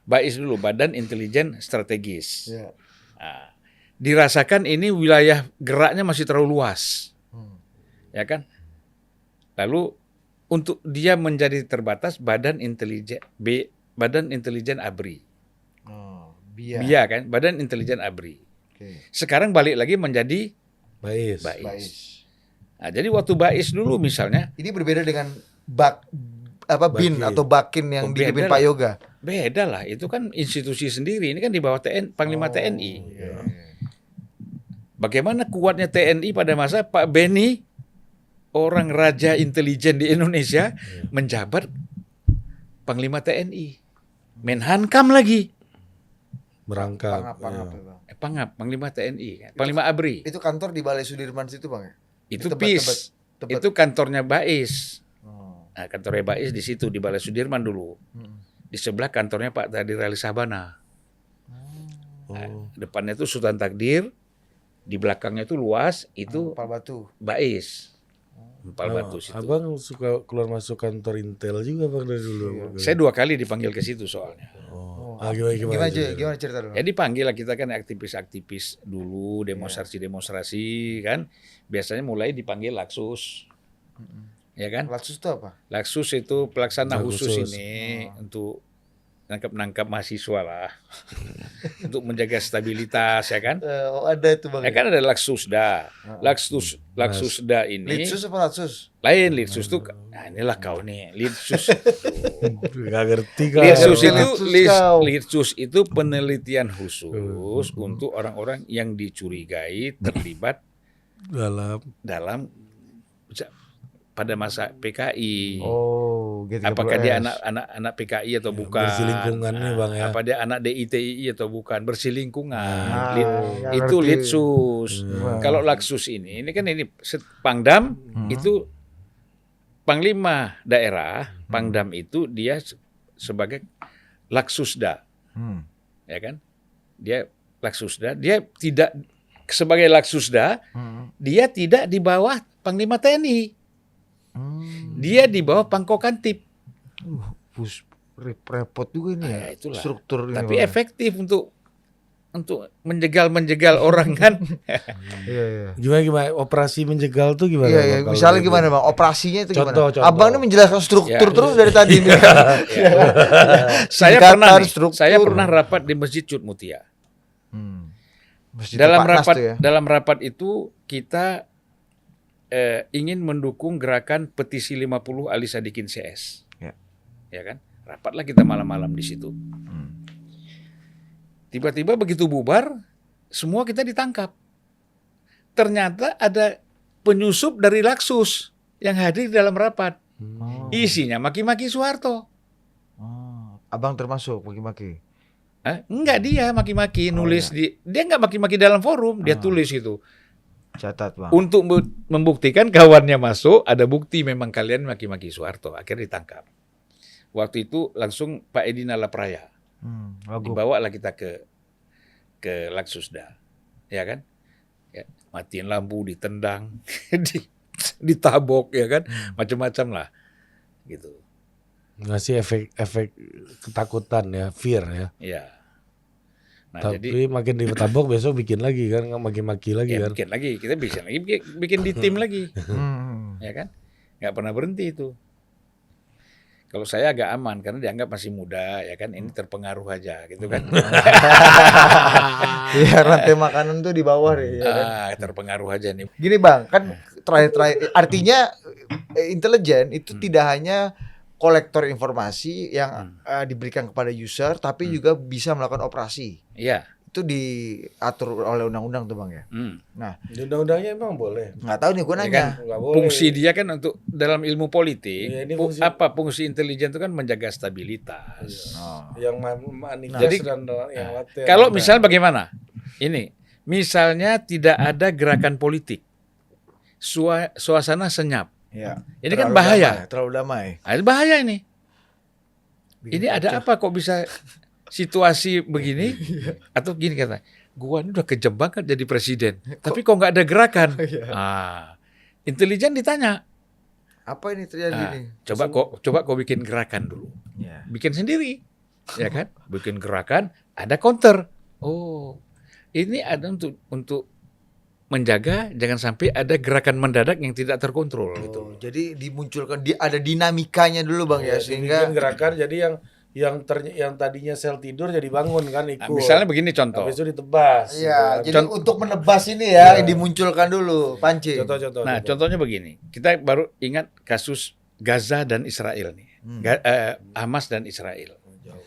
BAIS dulu, Badan Intelijen Strategis. Ya. Nah, dirasakan ini wilayah geraknya masih terlalu luas. Ya kan? Lalu untuk dia menjadi terbatas Badan Intelijen ABRI. Oh, Bia. Bia kan, Badan Intelijen ABRI. Oke. Sekarang balik lagi menjadi Bais. BAIS. Bais. Nah, jadi waktu BAIS dulu misalnya Ini berbeda dengan BIN Bakin. atau Bakin yang Oh, dipimpin beda Pak lah. Yoga. beda lah, itu kan institusi sendiri. Ini kan di bawah Panglima TNI. Iya. Bagaimana kuatnya TNI pada masa Pak Beni, orang raja intelijen di Indonesia, menjabat Panglima TNI. Menhankam lagi. Merangkap. Pangap, Ya. ya, Bang. Pangap, Panglima TNI. Panglima ABRI. Itu kantor di Balai Sudirman situ Bang ya? Itu Di PIS. tempat. Itu kantornya BAIS. Oh. Nah, kantornya BAIS di situ, di Balai Sudirman dulu. Di sebelah kantornya Pak Tadir Ali Sabana. Nah, depannya itu Sultan Takdir, di belakangnya itu luas, itu Pal Batu. BAIS. Empal Batu situ. Abang suka keluar masuk kantor Intel juga Bang dari dulu. Saya 2 kali dipanggil ke situ soalnya. Gimana cerita dulu? Ya dipanggil lah, kita kan aktivis-aktivis dulu, demonstrasi-demonstrasi kan. Biasanya mulai dipanggil Laksus. Ya kan? Laksus itu apa? Laksus itu pelaksana Khusus. khusus ini untuk nangkap mahasiswa lah. Untuk menjaga stabilitas ya kan. Ada itu Bang. Ya kan ada Laksusda. Laksusda ini Litsus apa Laksus? lain. Litsus tuh, nah inilah kau nih. Litsus. Gak ngerti kan. Litsus itu penelitian khusus untuk orang-orang yang dicurigai terlibat dalam pada masa PKI. Oh, gitu. Apakah dia anak PKI atau bukan? Berselingkungan nih Bang ya. Apa dia anak DITI atau bukan? Berselingkungan. yang Itu ngerti. Litsus. Kalau Laksus ini kan ini Pangdam itu Panglima daerah. Pangdam itu dia sebagai Laksusda. Ya kan? Dia Laksusda, dia tidak sebagai Laksusda, dia tidak di bawah Panglima TNI. Dia di bawah Pangkokantip. Repot juga ini ya. Itulah. Struktur ini. Tapi Bang. efektif untuk menjegal orang kan. Iya. Gimana operasi menjegal tuh gimana? Iya, Bang, iya. kalau Misalnya gitu? gimana Bang? Operasinya itu gimana? Contoh. Abang ini menjelaskan struktur Ya. terus dari tadi. ini. Saya pernah rapat di Masjid Cud Mutia. Masjid Dalam Pak Nas rapat tuh ya? dalam rapat itu kita ingin mendukung gerakan petisi 50 Ali Sadikin CS. Ya kan? Rapatlah kita malam-malam di situ. Tiba-tiba begitu bubar, semua kita ditangkap. Ternyata ada penyusup dari Laksus yang hadir di dalam rapat. Isinya maki-maki Soeharto. Abang termasuk maki-maki. Enggak, dia maki-maki nulis dia enggak maki-maki dalam forum, dia tulis itu. Catat Bang. Untuk membuktikan kawannya masuk, ada bukti memang kalian maki-maki Soeharto. Akhirnya ditangkap. Waktu itu langsung Pak Edi Nalapraya. Dibawalah kita ke Laksusda. Ya kan? Ya, matiin lampu, ditendang, ditabok ya kan? Macam-macam lah. Gitu. Ngasih efek ketakutan ya, fear ya. Ya. Nah, Tapi makin ditabok besok bikin lagi kan, maki-maki lagi ya kan. bikin lagi, kita bikin di tim lagi. Ya kan? Nggak pernah berhenti itu. Kalau saya agak aman karena dianggap masih muda ya kan, ini terpengaruh aja gitu kan. Iya, rantai makanan tuh di bawah deh. Ya kan? Terpengaruh aja nih. Gini bang, kan terakhir artinya intelijen itu tidak hanya kolektor informasi yang diberikan kepada user, tapi juga bisa melakukan operasi. Iya. Itu diatur oleh undang-undang tuh bang ya. Nah, Di undang-undangnya emang boleh. nggak tahu nih gue Ya nanya. kan, Nggak boleh. fungsi dia kan untuk dalam ilmu politik, Iya, ini fungsi intelijen itu kan menjaga stabilitas. Oh. Yang manifest Jadi, dan yang laten. Kalau misalnya bagaimana? Ini, misalnya tidak ada gerakan politik, suasana senyap. Ya. Ini kan bahaya. Terlalu damai. Ini bahaya ini. Ini ada apa kok bisa situasi begini? Atau gini kata, gua ini udah kejam banget jadi presiden, tapi kok nggak ada gerakan? Intelijen ditanya, Apa ini terjadi nih? coba kau bikin gerakan dulu, Ya. bikin sendiri, ya kan? Bikin gerakan, ada counter. Oh, ini ada untuk menjaga jangan sampai ada gerakan mendadak yang tidak terkontrol gitu. Oh, jadi dimunculkan ada dinamikanya dulu bang ya, sehingga dibikin gerakan jadi yang tadinya sel tidur jadi bangun kan ikut. Nah, misalnya begini contoh. Habis itu ditebas. iya, gitu. jadi untuk menebas ini ya dimunculkan dulu pancing. Contoh-contoh. Nah, contohnya begini. Kita baru ingat kasus Gaza dan Israel nih. Hamas dan Israel.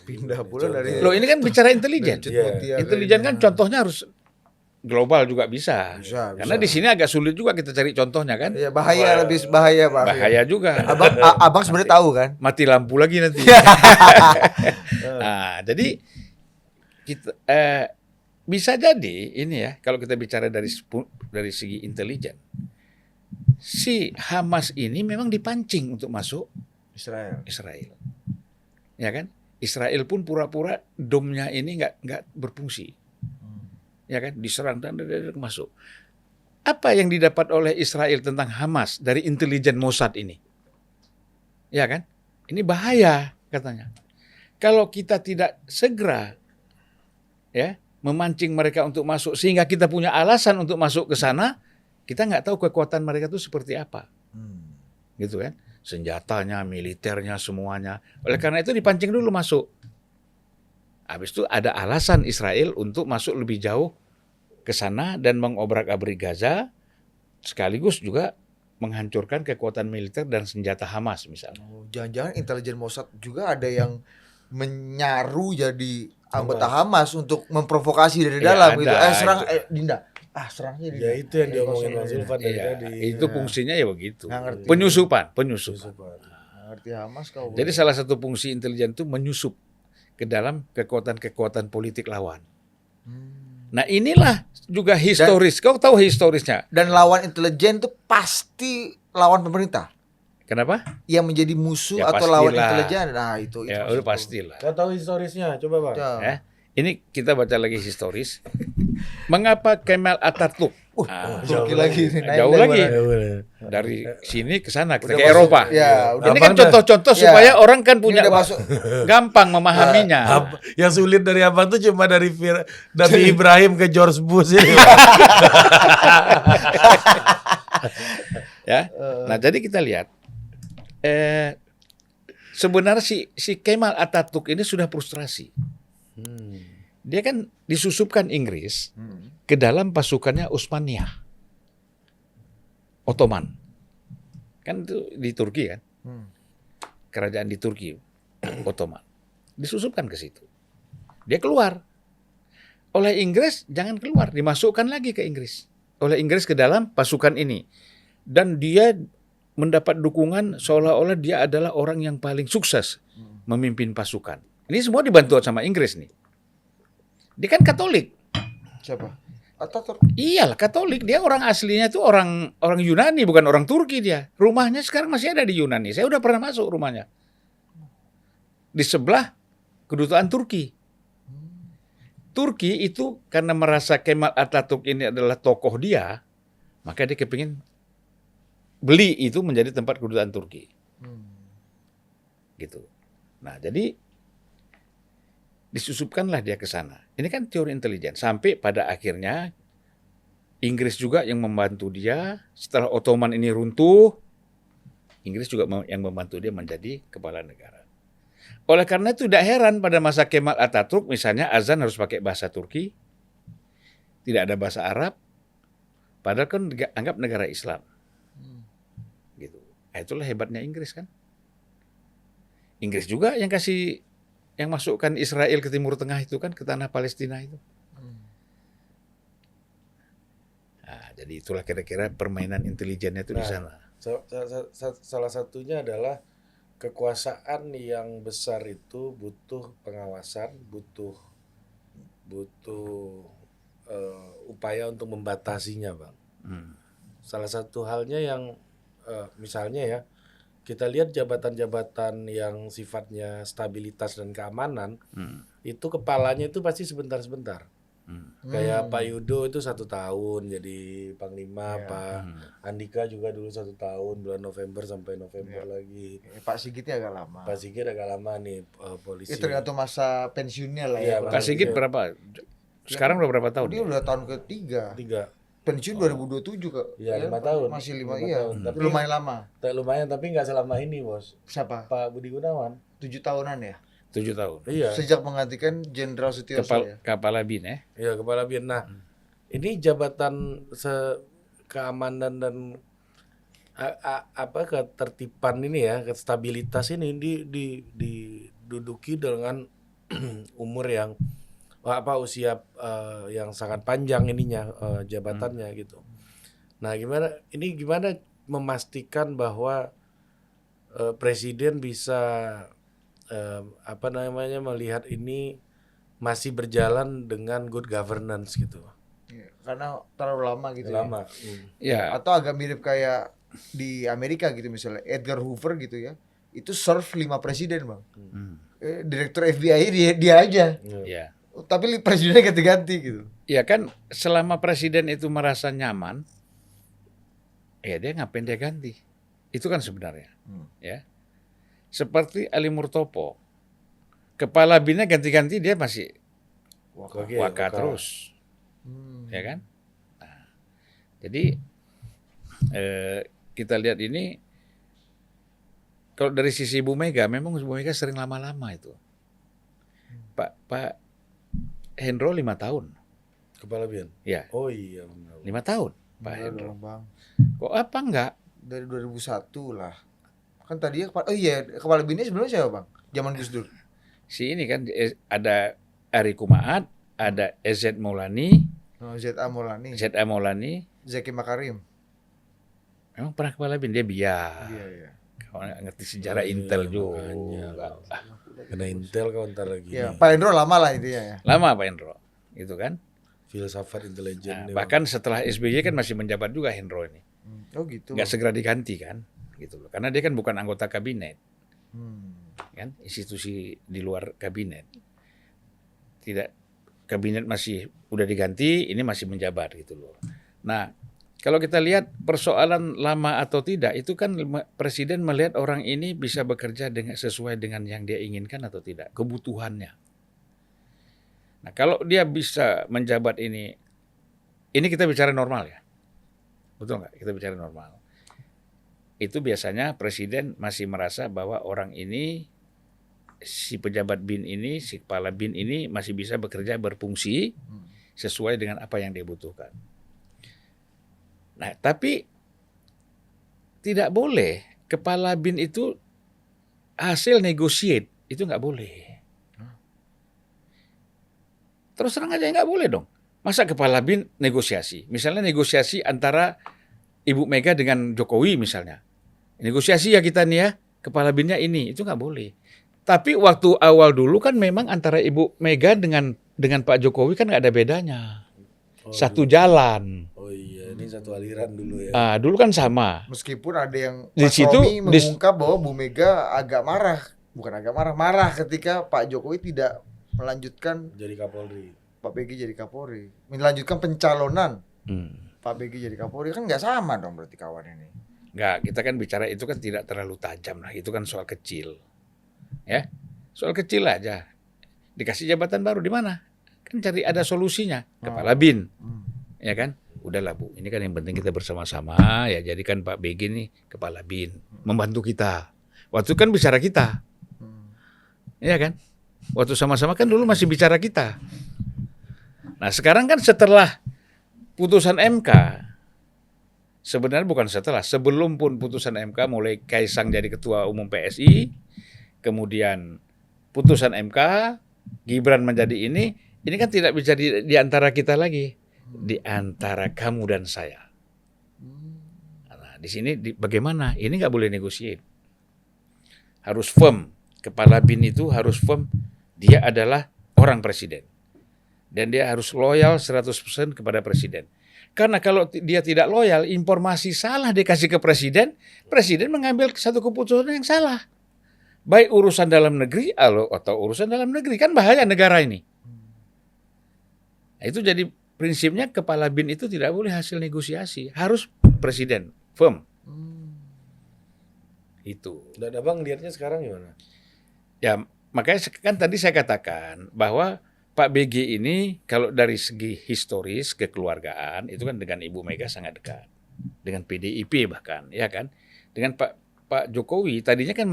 Pindah pula dari Loh, ini kan bicara intelijen. Mutia Intelijen kan contohnya harus global juga bisa. Bisa. Karena di sini agak sulit juga kita cari contohnya kan. ya bahaya, lebih bahaya bang. Bahaya juga. Abang sebenarnya tahu kan? Mati lampu lagi nanti. Nah, jadi kita bisa jadi ini ya, kalau kita bicara dari segi intelijen, si Hamas ini memang dipancing untuk masuk Israel. Ya kan? Israel pun pura-pura domnya ini nggak berfungsi. Ya kan, diserang dan masuk. Apa yang didapat oleh Israel tentang Hamas dari intelijen Mossad ini? Ya kan? Ini bahaya katanya. Kalau kita tidak segera ya memancing mereka untuk masuk sehingga kita punya alasan untuk masuk ke sana, kita nggak tahu kekuatan mereka itu seperti apa. Gitu kan? Senjatanya, militernya, semuanya. Oleh karena itu dipancing dulu masuk. Habis itu ada alasan Israel untuk masuk lebih jauh ke sana dan mengobrak-abrik Gaza, sekaligus juga menghancurkan kekuatan militer dan senjata Hamas misalnya. Jangan-jangan intelijen Mossad juga ada yang menyaru jadi anggota Hamas untuk memprovokasi dari dalam gitu. Serang Dinda. Serangnya Dinda. Ya itu yang diomongin Mas Zulfan dari tadi. Itu fungsinya ya begitu. Ngerti. Penyusupan. Ngerti Hamas kau. Jadi salah satu fungsi intelijen itu menyusup ke dalam kekuatan-kekuatan politik lawan. Nah inilah juga historis. Kau tahu historisnya. Dan lawan intelijen itu pasti lawan pemerintah. Kenapa? Yang menjadi musuh Ya, atau lawan pastilah. intelijen. Nah itu. Ya udah pastilah. Kau tahu historisnya? Coba Bang. Ya. Ini kita baca lagi historis. Mengapa Kemal Atatürk? Turki lagi. Jauh lagi. Dari sini ke sana, kita Udah ke masuk, Eropa. ya, udah Ini kan abang contoh-contoh ya. supaya orang kan punya Ini udah masuk. gampang memahaminya. Yang sulit dari abang tuh cuma dari Nabi Ibrahim ke George Bush ini. Ya. Nah, jadi kita lihat sebenarnya si Kemal Atatürk ini sudah frustrasi. Dia kan disusupkan Inggris ke dalam pasukannya Utsmaniyah, Ottoman. Kan itu di Turki kan, kerajaan di Turki, Ottoman. Disusupkan ke situ. Dia keluar. Oleh Inggris jangan keluar, dimasukkan lagi ke Inggris. Oleh Inggris ke dalam pasukan ini. Dan dia mendapat dukungan seolah-olah dia adalah orang yang paling sukses memimpin pasukan. Ini semua dibantu sama Inggris nih. Dia kan Katolik. Siapa? Atatürk. Iyalah Katolik. Dia orang aslinya itu orang Yunani, bukan orang Turki dia. Rumahnya sekarang masih ada di Yunani. Saya udah pernah masuk rumahnya. Di sebelah kedutaan Turki. Turki itu karena merasa Kemal Atatürk ini adalah tokoh dia, maka dia kepingin beli itu menjadi tempat kedutaan Turki. Gitu. Nah, jadi disusupkanlah dia ke sana. Ini kan teori intelijen. Sampai pada akhirnya Inggris juga yang membantu dia. Setelah Ottoman ini runtuh, Inggris juga yang membantu dia menjadi kepala negara. Oleh karena itu tidak heran pada masa Kemal Atatürk misalnya azan harus pakai bahasa Turki, tidak ada bahasa Arab, padahal kan dianggap negara Islam. Gitu. Nah, itulah hebatnya Inggris kan. Inggris juga yang masukkan Israel ke Timur Tengah itu kan, ke tanah Palestina itu. Nah, jadi itulah kira-kira permainan intelijennya itu di sana. Salah satunya adalah kekuasaan yang besar itu butuh pengawasan, butuh upaya untuk membatasinya, Bang. Salah satu halnya yang misalnya ya, kita lihat jabatan-jabatan yang sifatnya stabilitas dan keamanan, itu kepalanya itu pasti sebentar-sebentar. Kayak Pak Yudo itu 1 tahun jadi Panglima, Pak Andika juga dulu 1 tahun, bulan November sampai November lagi. Pak Sigit agak lama. Pak Sigit agak lama nih polisi. Itu tergantung masa pensiunnya lah Iya, ya. Pak Sigit berapa? Sekarang udah berapa tahun? Dia udah tahun ketiga. 3. Pensiun 2027 kok. Iya, 5 tahun. Masih 5 5 iya. tahun. Tapi Lumayan lama. lumayan, tapi nggak selama ini, Bos. Siapa? Pak Budi Gunawan. 7 tahunan ya. 7 tahun. Iya. Sejak menggantikan Jenderal Sutioso ya. Kepala BIN ya. Iya, kepala BIN. Nah, ini jabatan keamanan dan ketertiban ini ya, stabilitas ini diduduki dengan umur yang usia yang sangat panjang ininya jabatannya gitu. Nah, gimana memastikan bahwa presiden bisa melihat ini masih berjalan dengan good governance gitu. Iya, karena terlalu lama gitu Lama. Ya. Atau agak mirip kayak di Amerika gitu misalnya Edgar Hoover gitu ya. Itu serve 5 presiden, Bang. Direktur FBI dia aja. Ya. Tapi presidennya ganti-ganti gitu. Ya kan selama presiden itu merasa nyaman, ya dia ngapain dia ganti. Itu kan sebenarnya. Ya. Seperti Ali Murtopo. Kepala BIN-nya ganti-ganti dia masih waka terus. Ya kan? Nah, jadi kita lihat ini kalau dari sisi Bu Mega, memang Bu Mega sering lama-lama itu. Pak Hendro 5 tahun. Kepala BIN. Ya. Oh iya benar. 5 tahun Pak Enggak Hendro. dong, Bang. Kok apa enggak? Dari 2001 lah. Kan tadinya kepala BIN-nya sebelumnya siapa, Bang? Zaman Gus Dur. Si ini kan ada Ari Kumaat, ada EZ Maulani, ZA Maulani, ZA Maulani. Zaki Makarim. Memang pernah kepala BIN, dia biar. Iya. Kau ngerti sejarah Intel juga. Kena Intel kau ntar lagi. Ya, Pak Hendro lama lah intinya ya. Lama Pak Hendro, gitu kan. Filsafat intelijen. Nah, bahkan setelah SBY kan masih menjabat juga Hendro ini. Oh gitu. Nggak segera diganti kan, gitu loh. Karena dia kan bukan anggota kabinet, kan, institusi di luar kabinet. Tidak, kabinet masih udah diganti, ini masih menjabat gitu loh. Nah, kalau kita lihat persoalan lama atau tidak, itu kan presiden melihat orang ini bisa bekerja sesuai dengan yang dia inginkan atau tidak, kebutuhannya. Nah, kalau dia bisa menjabat ini kita bicara normal ya, betul nggak? Kita bicara normal. Itu biasanya presiden masih merasa bahwa orang ini, si pejabat BIN ini, si kepala BIN ini masih bisa bekerja berfungsi sesuai dengan apa yang dia butuhkan. Nah, tapi tidak boleh kepala BIN itu hasil negotiate, itu nggak boleh. Terus terang aja nggak boleh dong. Masa kepala BIN negosiasi? Misalnya negosiasi antara Ibu Mega dengan Jokowi misalnya. Negosiasi ya kita nih ya, kepala BIN-nya ini, itu nggak boleh. Tapi waktu awal dulu kan memang antara Ibu Mega dengan Pak Jokowi kan nggak ada bedanya. Satu jalan. Oh iya, ini satu aliran dulu ya. Dulu kan sama. Meskipun ada yang Di Mas situ, Romi mengungkap bahwa Bu Mega agak marah, marah ketika Pak Jokowi tidak melanjutkan Jadi Kapolri. Pak BG jadi Kapolri, melanjutkan pencalonan Pak BG jadi Kapolri, kan nggak sama dong berarti kawan ini. Nggak, kita kan bicara itu kan tidak terlalu tajam lah, itu kan soal kecil. Ya, soal kecil aja. Dikasih jabatan baru di mana? Kan cari ada solusinya, kepala BIN. Ya kan? udahlah Bu, ini kan yang penting kita bersama-sama ya, jadikan Pak BG nih kepala BIN, membantu kita. Waktu kan bicara kita, iya kan? Waktu sama-sama kan dulu masih bicara kita. Nah sekarang kan setelah putusan MK, sebenarnya bukan setelah, sebelum pun putusan MK, mulai Kaisang jadi ketua umum PSI, kemudian putusan MK, Gibran menjadi ini kan tidak bisa di antara kita lagi, di antara kamu dan saya. Nah, di sini bagaimana? Ini nggak boleh negosiasi. Harus firm. Kepala BIN itu harus firm. Dia adalah orang presiden. Dan dia harus loyal 100% kepada presiden. Karena kalau dia tidak loyal, informasi salah dikasih ke presiden, presiden mengambil satu keputusan yang salah. Baik urusan dalam negeri atau urusan dalam negeri. Kan bahaya negara ini. Nah, itu jadi prinsipnya kepala BIN itu tidak boleh hasil negosiasi. Harus presiden, firm. Itu. Dan Abang lihatnya sekarang gimana? Ya, makanya kan tadi saya katakan bahwa Pak BG ini kalau dari segi historis kekeluargaan itu kan dengan Ibu Mega sangat dekat. Dengan PDIP bahkan, ya kan? Dengan Pak Jokowi tadinya kan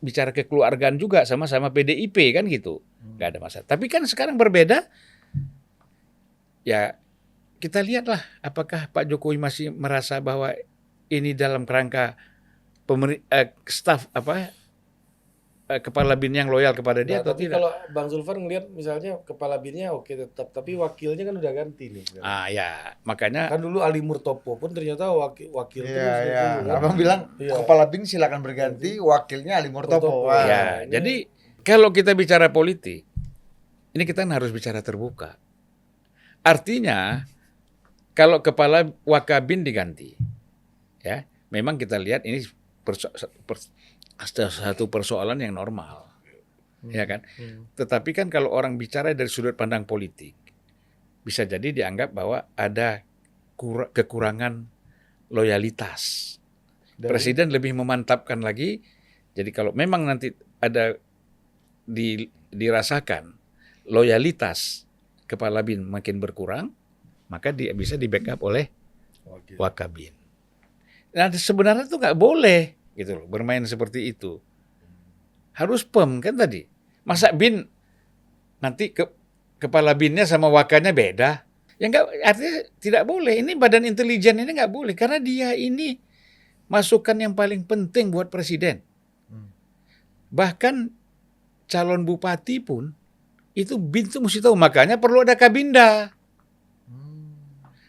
bicara kekeluargaan juga sama-sama PDIP kan gitu. Nggak ada masalah. Tapi kan sekarang berbeda. Ya, kita lihatlah apakah Pak Jokowi masih merasa bahwa ini dalam kerangka staf kepala BIN yang loyal kepada dia atau tapi tidak? kalau Bang Zulfan ngelihat misalnya kepala BIN-nya oke tetap, tapi wakilnya kan udah ganti nih sekarang. Ya, makanya Kan dulu Ali Murtopo pun ternyata wakil terus. Iya. Gitu, kan? Abang bilang Iya. kepala BIN silakan berganti, wakilnya Ali Murtopo. Wah. ya, ini- jadi kalau kita bicara politik, ini kita harus bicara terbuka. Artinya kalau kepala Wakabin diganti, ya, memang kita lihat ini satu persoalan yang normal, ya kan. Tetapi kan kalau orang bicara dari sudut pandang politik, bisa jadi dianggap bahwa ada kekurangan loyalitas. Presiden lebih memantapkan lagi. Jadi kalau memang nanti ada dirasakan loyalitas kepala BIN makin berkurang, maka dia bisa di backup oleh Wakabin. Nah sebenarnya itu nggak boleh gitu loh, bermain seperti itu. Harus PEM kan tadi. Masa BIN nanti kepala BIN-nya sama wakanya beda? Ya nggak, artinya tidak boleh. Ini badan intelijen ini nggak boleh karena dia ini masukan yang paling penting buat presiden. Bahkan calon bupati pun itu BIN itu mesti tahu, makanya perlu ada Kabinda.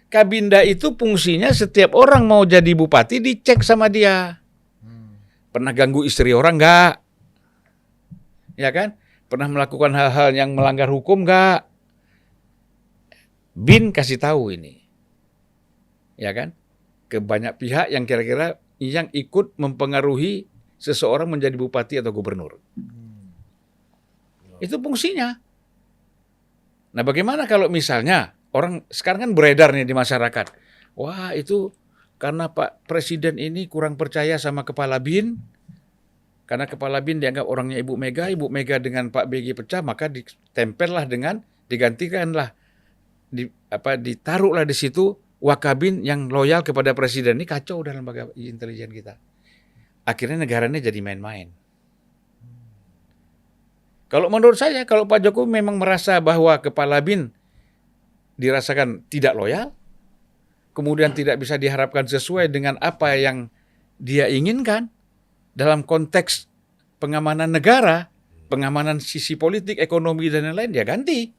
Kabinda itu fungsinya setiap orang mau jadi bupati dicek sama dia. Pernah ganggu istri orang nggak? Ya kan? Pernah melakukan hal-hal yang melanggar hukum nggak? BIN kasih tahu ini. Ya kan? Ke banyak pihak yang kira-kira yang ikut mempengaruhi seseorang menjadi bupati atau gubernur. Itu fungsinya. Nah, bagaimana kalau misalnya orang sekarang kan beredar nih di masyarakat. Wah, itu karena Pak Presiden ini kurang percaya sama kepala BIN. Karena kepala BIN dianggap orangnya Ibu Mega dengan Pak BG pecah, maka ditempellah digantikanlah, ditaruhlah di situ Wakabin yang loyal kepada Presiden. Ini kacau dalam lembaga intelijen kita. Akhirnya negaranya jadi main-main. Kalau menurut saya, kalau Pak Jokowi memang merasa bahwa kepala BIN dirasakan tidak loyal, kemudian tidak bisa diharapkan sesuai dengan apa yang dia inginkan dalam konteks pengamanan negara, pengamanan sisi politik, ekonomi, dan lain-lain, dia ganti.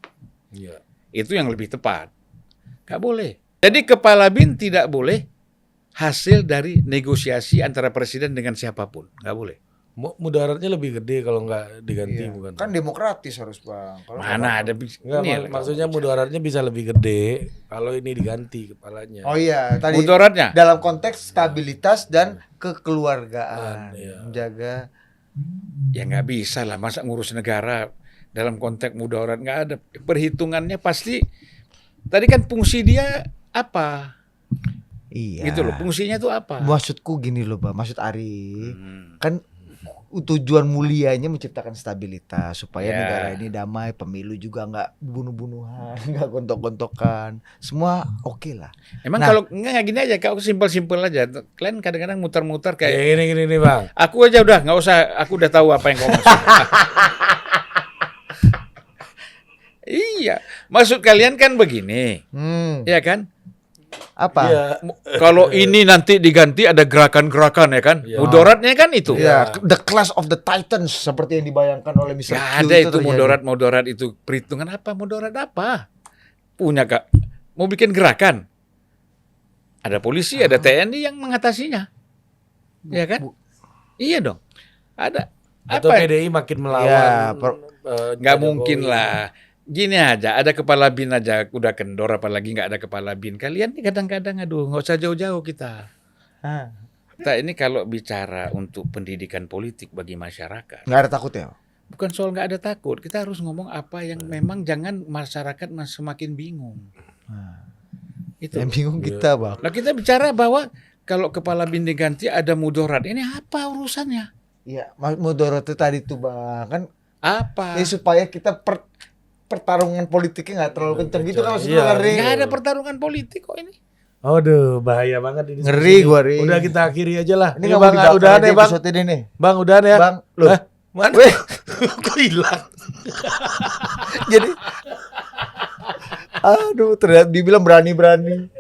Iya. Itu yang lebih tepat. Nggak boleh. Jadi kepala BIN tidak boleh hasil dari negosiasi antara presiden dengan siapapun. Nggak boleh. Mudaratnya lebih gede kalau nggak diganti, bukan? Kan demokratis harus Bang. Kalau Mana ada Nggak, maksudnya mudaratnya bisa lebih gede kalau ini diganti kepalanya. Oh iya, tadi mudaratnya dalam konteks stabilitas dan kekeluargaan, Iya. menjaga. ya nggak bisa lah, masa ngurus negara dalam konteks mudarat, nggak ada perhitungannya. Pasti tadi kan fungsi dia apa Iya. gitu loh, fungsinya itu apa. Maksudku gini loh, Bang. Maksud Ari, kan tujuan mulianya menciptakan stabilitas supaya Ya. negara ini damai, pemilu juga nggak bunuh-bunuhan, nggak gontok-gontokan, semua oke lah. Emang Nah. kalau nggak gini aja, kalau simpel-simpel aja. Kalian kadang-kadang muter-muter kayak Gini nih Bang. aku aja udah nggak usah, aku udah tahu apa yang kau maksud. Iya, maksud kalian kan begini, ya kan? Apa? Iya. Kalau ini nanti diganti ada gerakan-gerakan ya kan? Ya. Mudaratnya kan itu. Ya, the clash of the titans seperti yang dibayangkan oleh Mr. Gak Q ada itu terjadi. mudarat itu perhitungan apa? Mudarat apa? Punya Kak, mau bikin gerakan. Ada polisi, ada TNI yang mengatasinya, ya kan? Iya dong. Ada Atau apa? PDI makin melawan. Ya, Nggak Jokowi. mungkin lah. Gini aja, ada kepala bin aja udah kendor, apalagi nggak ada kepala bin. Kalian nih kadang-kadang aduh nggak usah jauh-jauh kita. Ah, Kita ini kalau bicara untuk pendidikan politik bagi masyarakat, nggak ada takut ya? bukan soal nggak ada takut. Kita harus ngomong apa yang memang jangan masyarakat semakin bingung. Itu. Yang bingung kita, Bang. Nah kita bicara bahwa kalau kepala bin diganti ada mudarat. Ini apa urusannya? Iya, mudarat itu tadi tuh, Bang. Kan Apa? ini supaya kita pertarungan politiknya nggak terlalu kenceng gitu kan maksudnya, Iya. kan, Ri? Nggak ada pertarungan politik kok ini. Aduh, bahaya banget ini. Ngeri gua, Ri. Udah kita akhiri aja lah. Ini Ini nggak Bang, mau dibakar udahan aja ya Bang. episode ini nih. Bang, udahan ya. Bang, loh. Hah? Mana? Weh. Kok hilang? Jadi aduh, ternyata dibilang berani-berani.